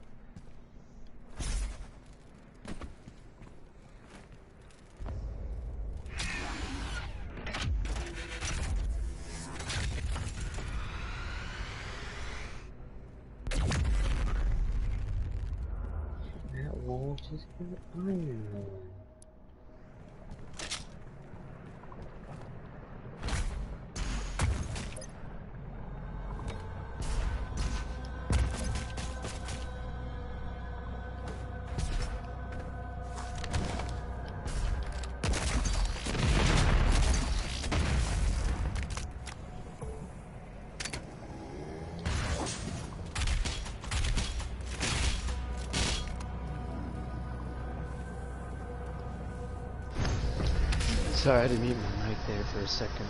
That wall just got iron on. Sorry, I didn't mute my mic there for a second.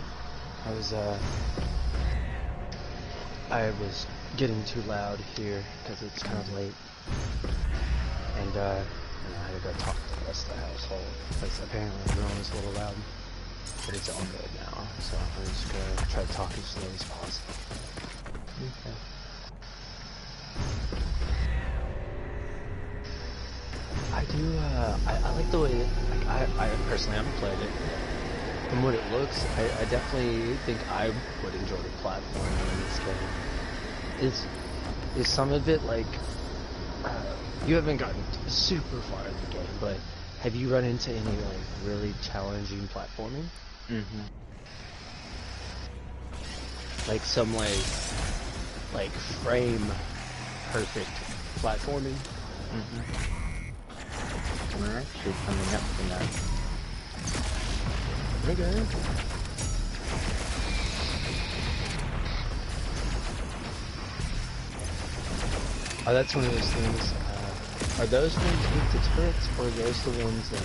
I was getting too loud here because it's kind of late. And, I had to go talk to the rest of the household because apparently everyone was a little loud. But it's all good now, so I'm just gonna try to talk as slow as possible. Okay. I do, I like the way, like, I personally haven't played it. From what it looks, I definitely think I would enjoy the platforming in this game. Is some of it, like, you haven't gotten super far in the game, but have you run into any, like, really challenging platforming? Mm-hmm. Like some, like frame perfect platforming? Mm-hmm. We're actually coming up to that. Okay. Oh, that's one of those things. Are those ones with the turrets, or are those the ones that,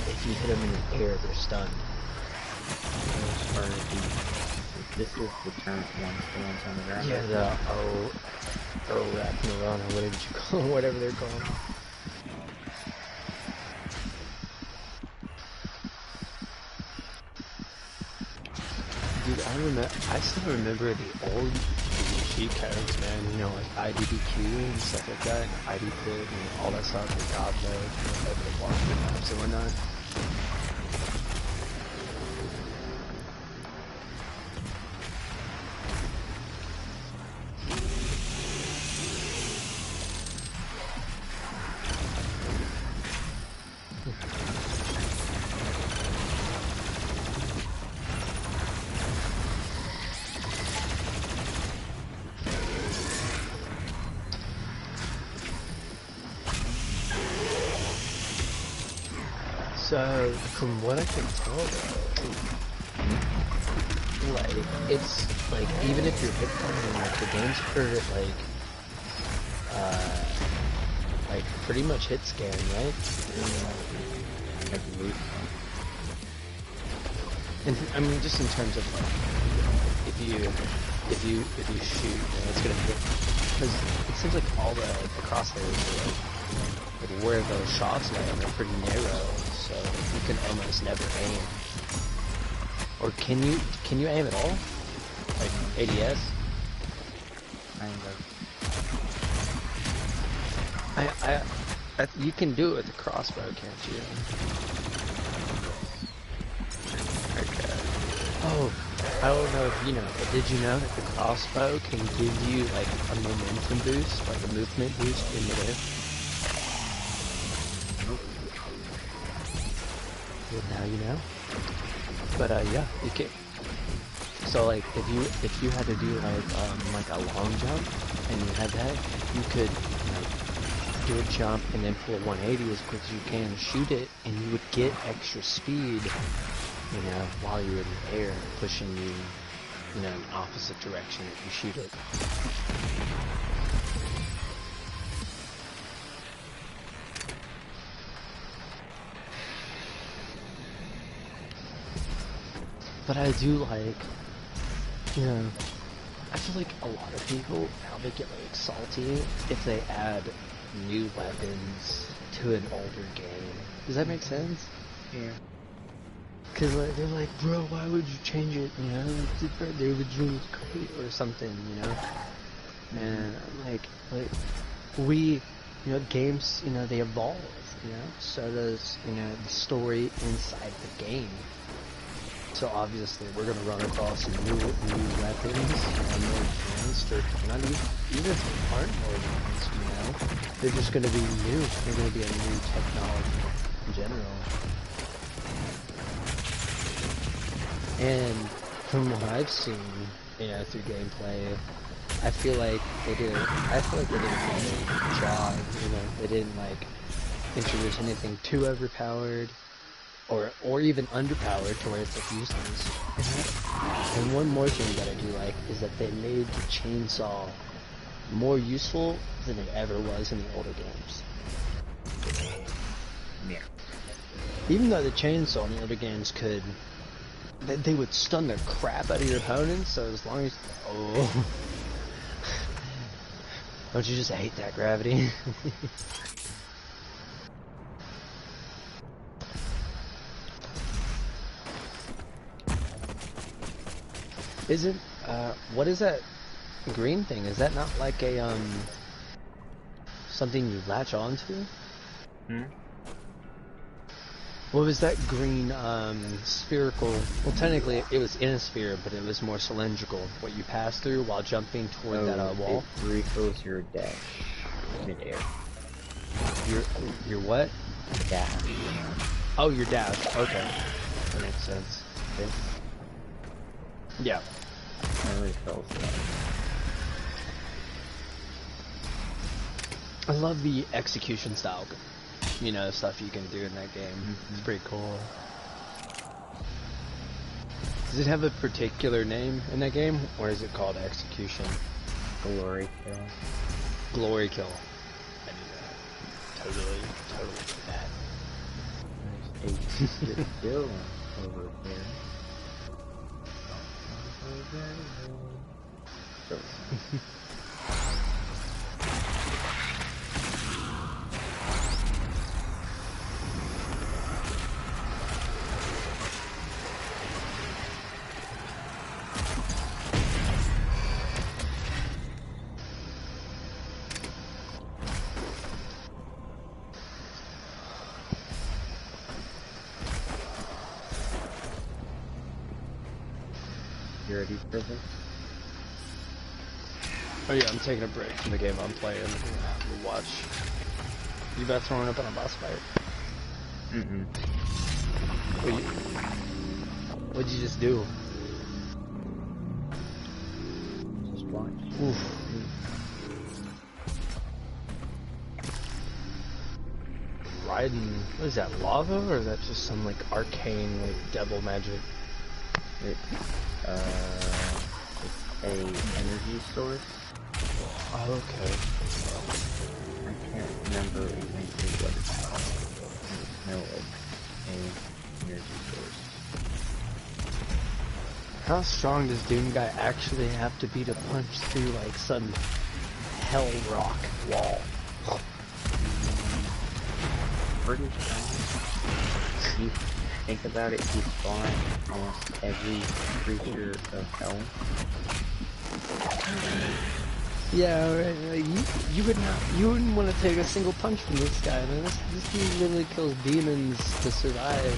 if you hit them in the air, they're stunned? Those are this is the current ones, the ones on the ground. Yeah, the Ragnarok, or whatever you call them, whatever they're called. Dude, I still remember the old cheat codes, man, you know, like IDDQ and stuff like that, and IDPit and all that stuff, and God mode, and the walkthrough maps and whatnot. So, from what I can tell though, like, it's, like, even if you're hit pointing, like, the game's for, like, pretty much hit scan, right? And, I mean, just in terms of, like, if you shoot, you know, it's gonna hit, because it seems like all the crosshairs are, like, where those shots land are pretty narrow, so you can almost never aim. Or can you aim at all? Like ADS? Kind of. You can do it with the crossbow, can't you? Okay. Oh, I don't know if you know, but did you know that the crossbow can give you like a momentum boost, like a movement boost in midair? Well, now you know. But yeah, you can. So like if you had to do like a long jump and you had that, you could like do a jump and then pull a 180 as quick as you can, shoot it, and you would get extra speed, you know, while you're in the air, pushing you, you know, in the opposite direction if you shoot it. But I do like, you know, I feel like a lot of people now they get like salty if they add new weapons to an older game. Does that make sense? Yeah. Cause like they're like, bro, why would you change it? You know, the original was great or something, you know. And I'm like we, you know, games, you know, they evolve, you know. So does, you know, the story inside the game. So obviously we're gonna run across new weapons, you know, more advanced, or not even if they aren't more advanced, you know. They're just gonna be new. They're gonna be a new technology in general. And from what I've seen, you know, through gameplay, I feel like they did a really good job, you know. They didn't like introduce anything too overpowered or even underpowered to where it's like useless. And one more thing that I do like is that they made the chainsaw more useful than it ever was in the older games. Yeah. Even though the chainsaw in the other games could, they would stun the crap out of your opponents. So as long as, oh, don't you just hate that gravity? Isn't what is that green thing? Is that not like a something you latch onto? Hmm? What was that green spherical? Well, technically it was in a sphere, but it was more cylindrical. What you pass through while jumping toward that wall. It refills your dash midair. Your what? Dash. Oh, your dash. Okay, that makes sense. This Yeah. refills that. I love the execution style, you know, stuff you can do in that game. It's pretty cool. Does it have a particular name in that game, or is it called execution? Glory kill. Glory kill. I knew that. Totally knew that. There's a kill over here. So, you ready for this? Oh yeah, I'm taking a break from the game I'm playing. We'll watch. You about throwing up on a boss fight? Mm-mm. What'd you just do? Just watch. Oof. Riding, what is that, lava, or is that just some like arcane like devil magic? It's a energy source. Oh, okay. I can't remember exactly what it's called. There's no like a energy source. How strong does Doom Guy actually have to be to punch through like some hell rock wall? Pretty strong. You think about it, he's fought almost every creature of hell. Yeah, right, you wouldn't want to take a single punch from this guy, man. This dude literally kills demons to survive.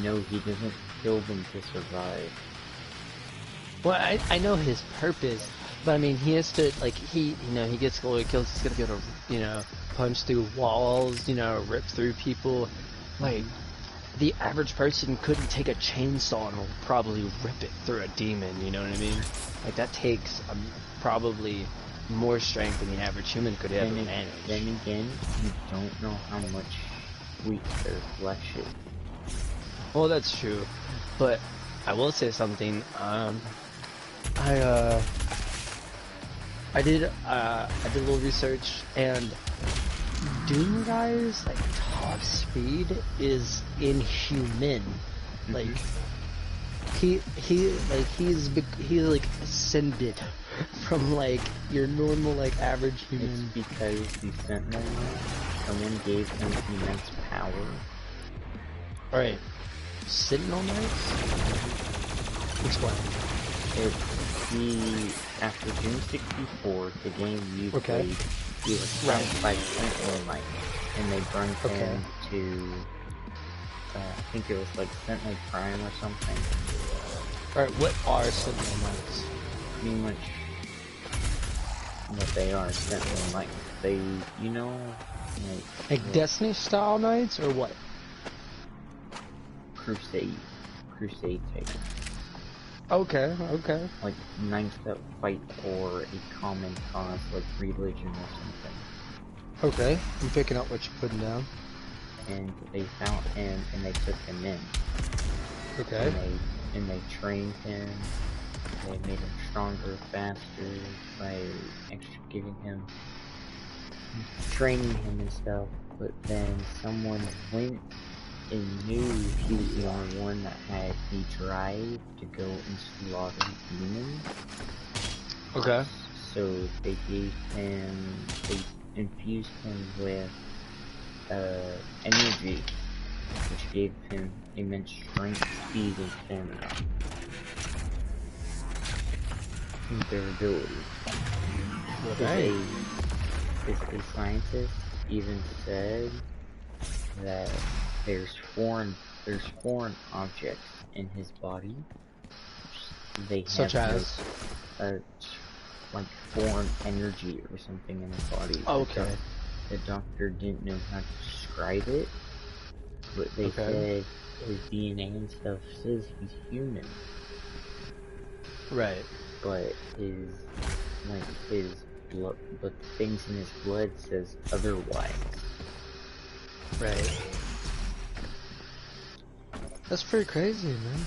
No, he doesn't kill them to survive. Well, I know his purpose, but I mean, he has to, like, he gets glory kills, he's gonna be able to, you know, punch through walls, you know, rip through people. Like, the average person couldn't take a chainsaw and probably rip it through a demon, you know what I mean? Like, that takes probably more strength than the average human could ever manage. Then again, you don't know how much weak their flesh is. Well, that's true, but I will say something. I did a little research, and Doom Guy's like top speed is inhuman. Like he's like ascended from like your normal like average human. It's because the Sentinel, someone gave him immense power. Alright. Sentinel Knights? Explain. After Doom 64, the game you played, he was found by Sentinel Knight, and they burned him to, I think it was like Sentinel Prime or something. Alright, what are Sentinel Knights? Pretty much what they are, Sentinel Knights. They, you know, like Destiny style knights, or what? Crusade takers. Okay. Like knights that fight for a common cause, like religion or something. Okay, I'm picking up what you're putting down. And they found him and they took him in. Okay. And they trained him. They made him stronger, faster by giving him, training him and stuff. But then someone went and knew he was the only one that had the drive to go and slaughter demons. Okay. So they infused him with energy, which gave him immense strength, speed, and stamina. Durability. Okay. A scientist even said that there's foreign objects in his body. They have Such as? like foreign energy or something in his body. Okay. The doctor didn't know how to describe it, but they said his DNA and stuff says he's human. Right. But blood, but the things in his blood says otherwise. Right. That's pretty crazy, man.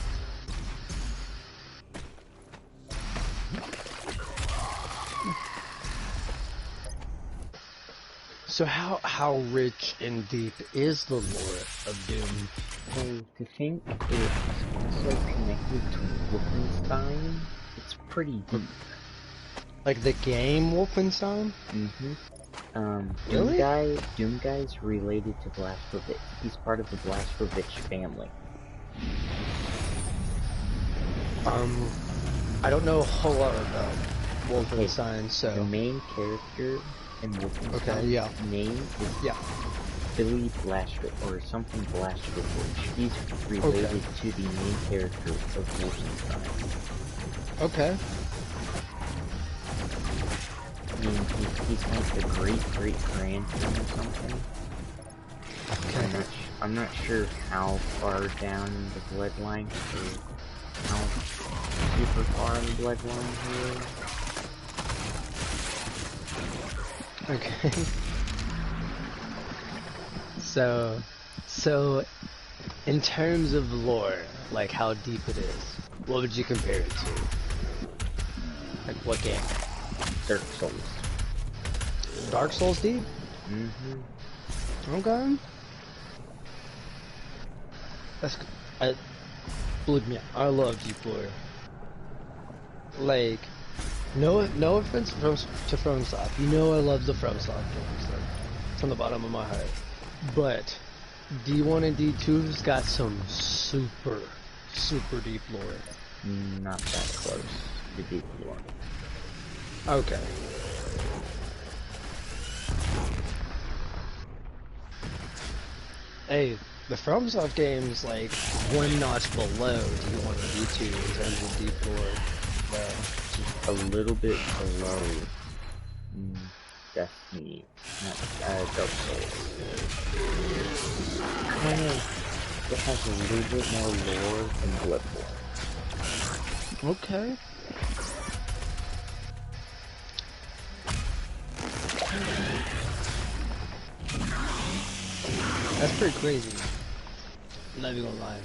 So how rich and deep is the lore of Doom? So to think it's also connected to Wolfenstein, it's pretty deep. Like the game Wolfenstein? Really? Doom Guy's related to Blazkowicz. He's part of the Blazkowicz family. I don't know a whole lot about Wolfenstein, so... The main character in Wolfenstein's name is Billy Blazkowicz, or something Blazkowicz. He's related to the main character of Wolfenstein. Okay. I mean, he's like the great-great-grandson or something. Okay. I'm not sure how far down the bloodline, or how super far in the bloodline he is. Okay. So, in terms of lore, like how deep it is, what would you compare it to? Like what game? Dark Souls. Dark Souls deep? Okay. Believe me, I love deep lore. Like, no offense to FromSoft. You know I love the FromSoft games, like, from the bottom of my heart. But D1 and D2's got some super deep lore. Not that close to deep lore. Okay. Hey, the FromSoft game's like one notch below D1 and D2 in terms of deep lore. Just a little bit below Destiny, not Dark Souls. It has a little bit more lore than Bloodborne. Okay. That's pretty crazy. I'm not even gonna lie.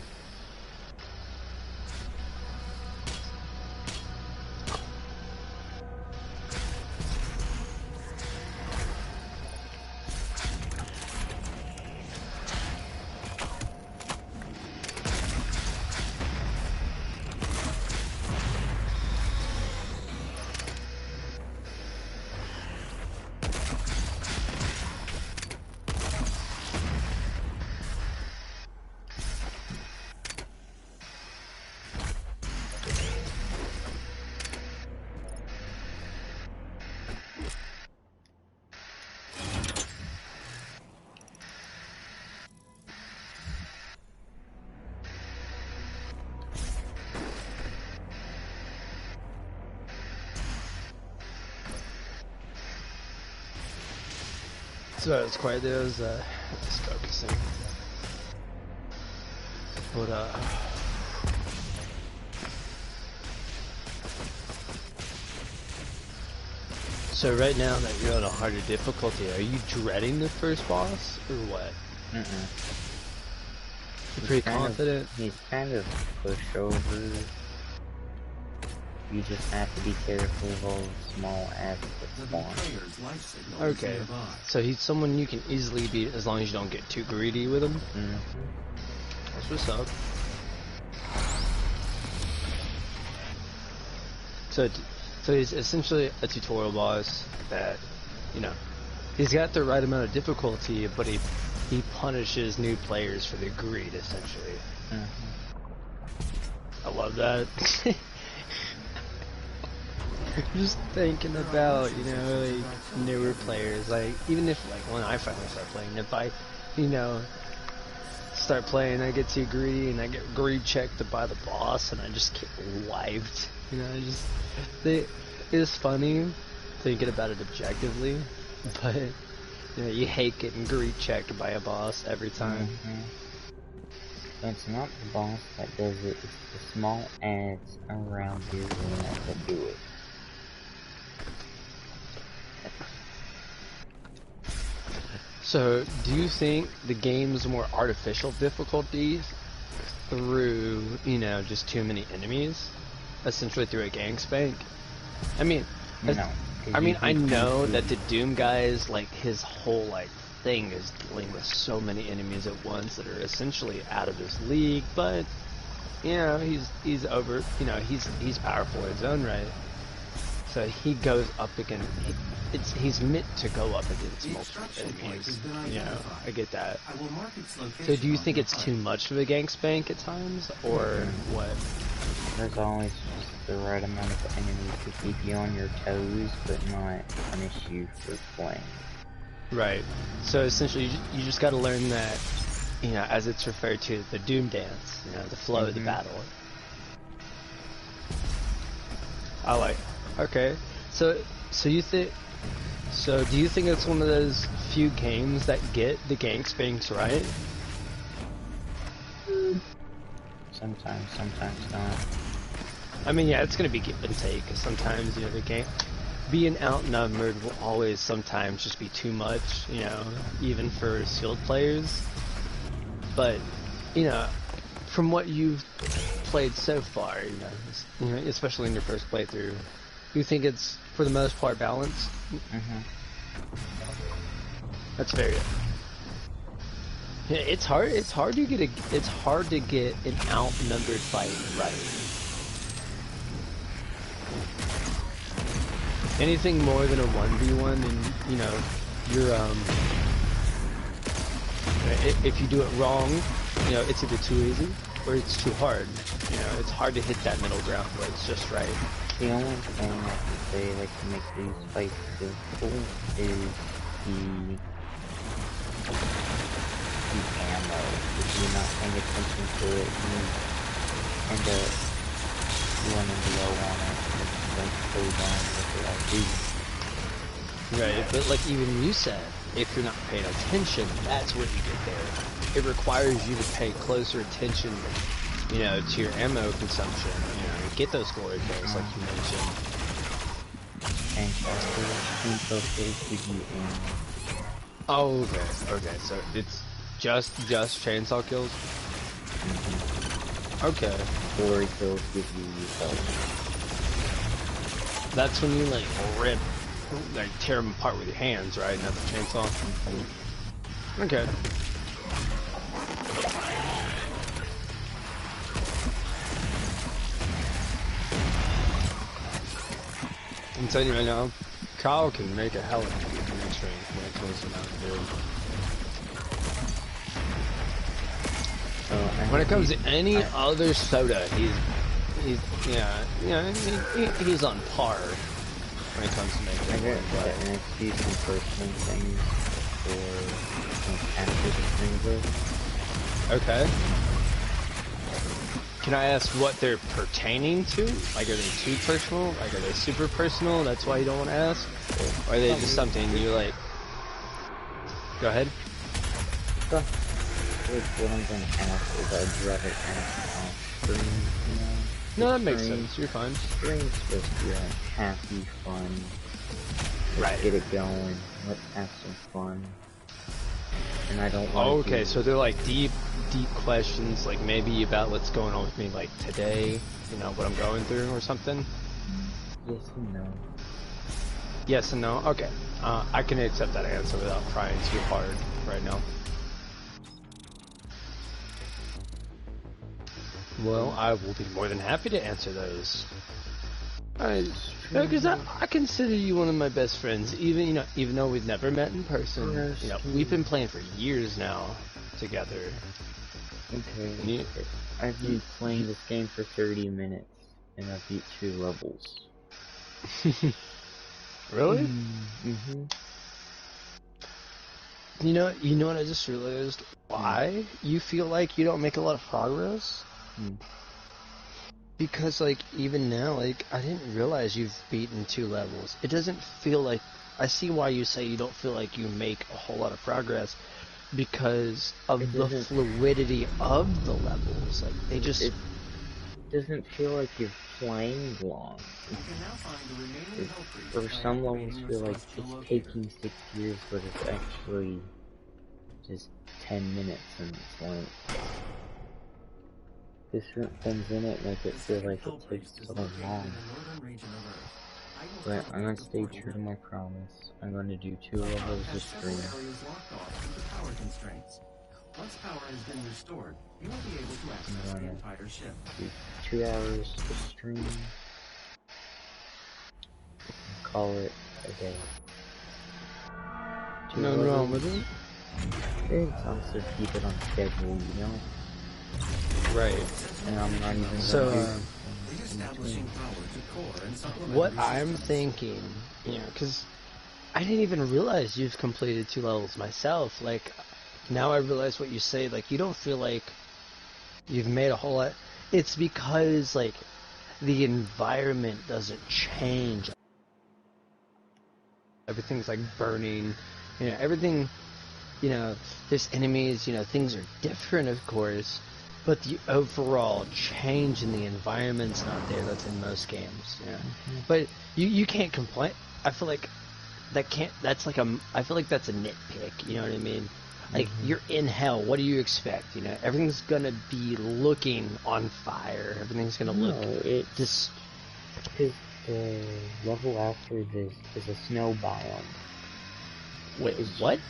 So it's quite there was just focusing. But so right now that you're on a harder difficulty, are you dreading the first boss or what? You're pretty confident? He's kind of pushover. You just have to be careful of all the small ads that spawn. Okay. So he's someone you can easily beat as long as you don't get too greedy with him? That's what's up. So, so he's essentially a tutorial boss that, you know, he's got the right amount of difficulty, but he punishes new players for their greed, essentially. I love that. Just thinking about, you know, like, newer players, like, even if, like, when I finally start playing, if I, you know, start playing, I get too greedy, and I get greed checked to buy the boss, and I just get wiped, you know, it's funny thinking about it objectively, but, you know, you hate getting greed checked by a boss every time. It's not the boss that does it, it's the small ads around your room that do it. So, do you think the game's more artificial difficulties through, you know, just too many enemies? Essentially through a gang spank? I mean, No. I know that the Doom guys, like, his whole, like, thing is dealing with so many enemies at once that are essentially out of his league, but, you know, he's over, you know, he's powerful in his own right. So he goes up against, he's meant to go up against multiple enemies, you know, I get that. So do you think it's too much of a gang spank at times, or what? There's always just the right amount of enemies to keep you on your toes, but not punish you for playing. Right. So essentially, you just got to learn that, you know, as it's referred to, the Doom dance, you know, the flow of the battle. I like. Okay. So do you think it's one of those few games that get the gang spanks right? Sometimes not. I mean, yeah, it's gonna be give and take. Cause sometimes, you know, the game being outnumbered will always sometimes just be too much, you know, even for skilled players. But, you know, from what you've played so far, you know, especially in your first playthrough, you think it's for the most part balanced? That's fair. Yeah, it's hard to get an outnumbered fight right. Anything more than a 1v1, and you know, you're if you do it wrong, you know, it's either too easy or it's too hard. You know, it's hard to hit that middle ground where it's just right. The only thing I can say that can make these fights difficult is the ammo. If you're not paying attention to it, you end up running low on it. It's like so down with it like these. Right, but like even you said, if you're not paying attention, that's where you get there. It requires you to pay closer attention, you know, to your ammo consumption, you know, get those glory kills like you mentioned. And kills give you ammo. Oh, okay, so it's just chainsaw kills? Okay. Glory kills give you health. That's when you like rip, like tear them apart with your hands, right? Not the chainsaw? Okay. I'm telling you right now, Kyle can make a hell of a mix range when it comes to Mountain Dew. When it comes to any other soda, he's on par when it comes to making I it. got the NXT some personal things for active things. Okay. Can I ask what they're pertaining to? Like, are they too personal? Like, are they super personal? That's why you don't want to ask? Or are they just something you like? Go ahead. What I'm gonna ask is I'd rather ask off screen, you know? No, that makes sense. You're fine. Screen's supposed to be like happy, fun. Let's get it going. Let's have some fun. And I don't want okay, so they're like deep questions, like maybe about what's going on with me, like today, you know, what I'm going through or something? Yes and no. Yes and no? Okay. I can accept that answer without trying too hard right now. Well, I will be more than happy to answer those. Because I consider you one of my best friends, even though we've never met in person. We've been playing for years now together. Okay. I've been playing this game for 30 minutes, and I've beat 2 levels. Really? Mm-hmm. You know what I just realized? Why you feel like you don't make a lot of progress? Because, like, even now, like, I didn't realize you've beaten 2 levels. It doesn't feel like... I see why you say you don't feel like you make a whole lot of progress, because of the fluidity of the levels. Like, they just... It doesn't feel like you're playing long. Or some levels feel like it's taking 6 years, but it's actually just 10 minutes and it's like... Different things in it make it feel like it takes so long. But I'm gonna stay true to my promise. I'm gonna do 2 levels of stream. Once power has been restored, you will be able to access the entire ship. Do 2 hours of stream. Call it a day. Nothing wrong with it. It's also keep it on schedule, you know? Right. And I'm not even so, Reestablishing power to core and supplement what I'm thinking, because I didn't even realize you've completed 2 levels myself. Like, now I realize what you say. Like, you don't feel like you've made a whole lot. It's because, like, the environment doesn't change. Everything's, like, burning. Everything, there's enemies, things are different, of course. But the overall change in the environment's not there. That's in most games, But you can't complain. I feel like that's like I feel like that's a nitpick, you know what I mean? Like, you're in hell, what do you expect, Everything's gonna be looking on fire. Everything's gonna look just... Because the level after this is a snow biome. Wait, what?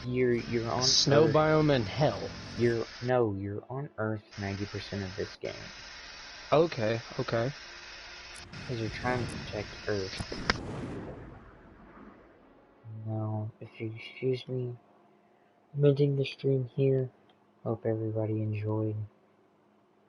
You're on snow Earth. Biome in hell. You're on Earth 90% of this game. Okay. Because you're trying to protect Earth. Now, if you excuse me, I'm ending the stream here. Hope everybody enjoyed.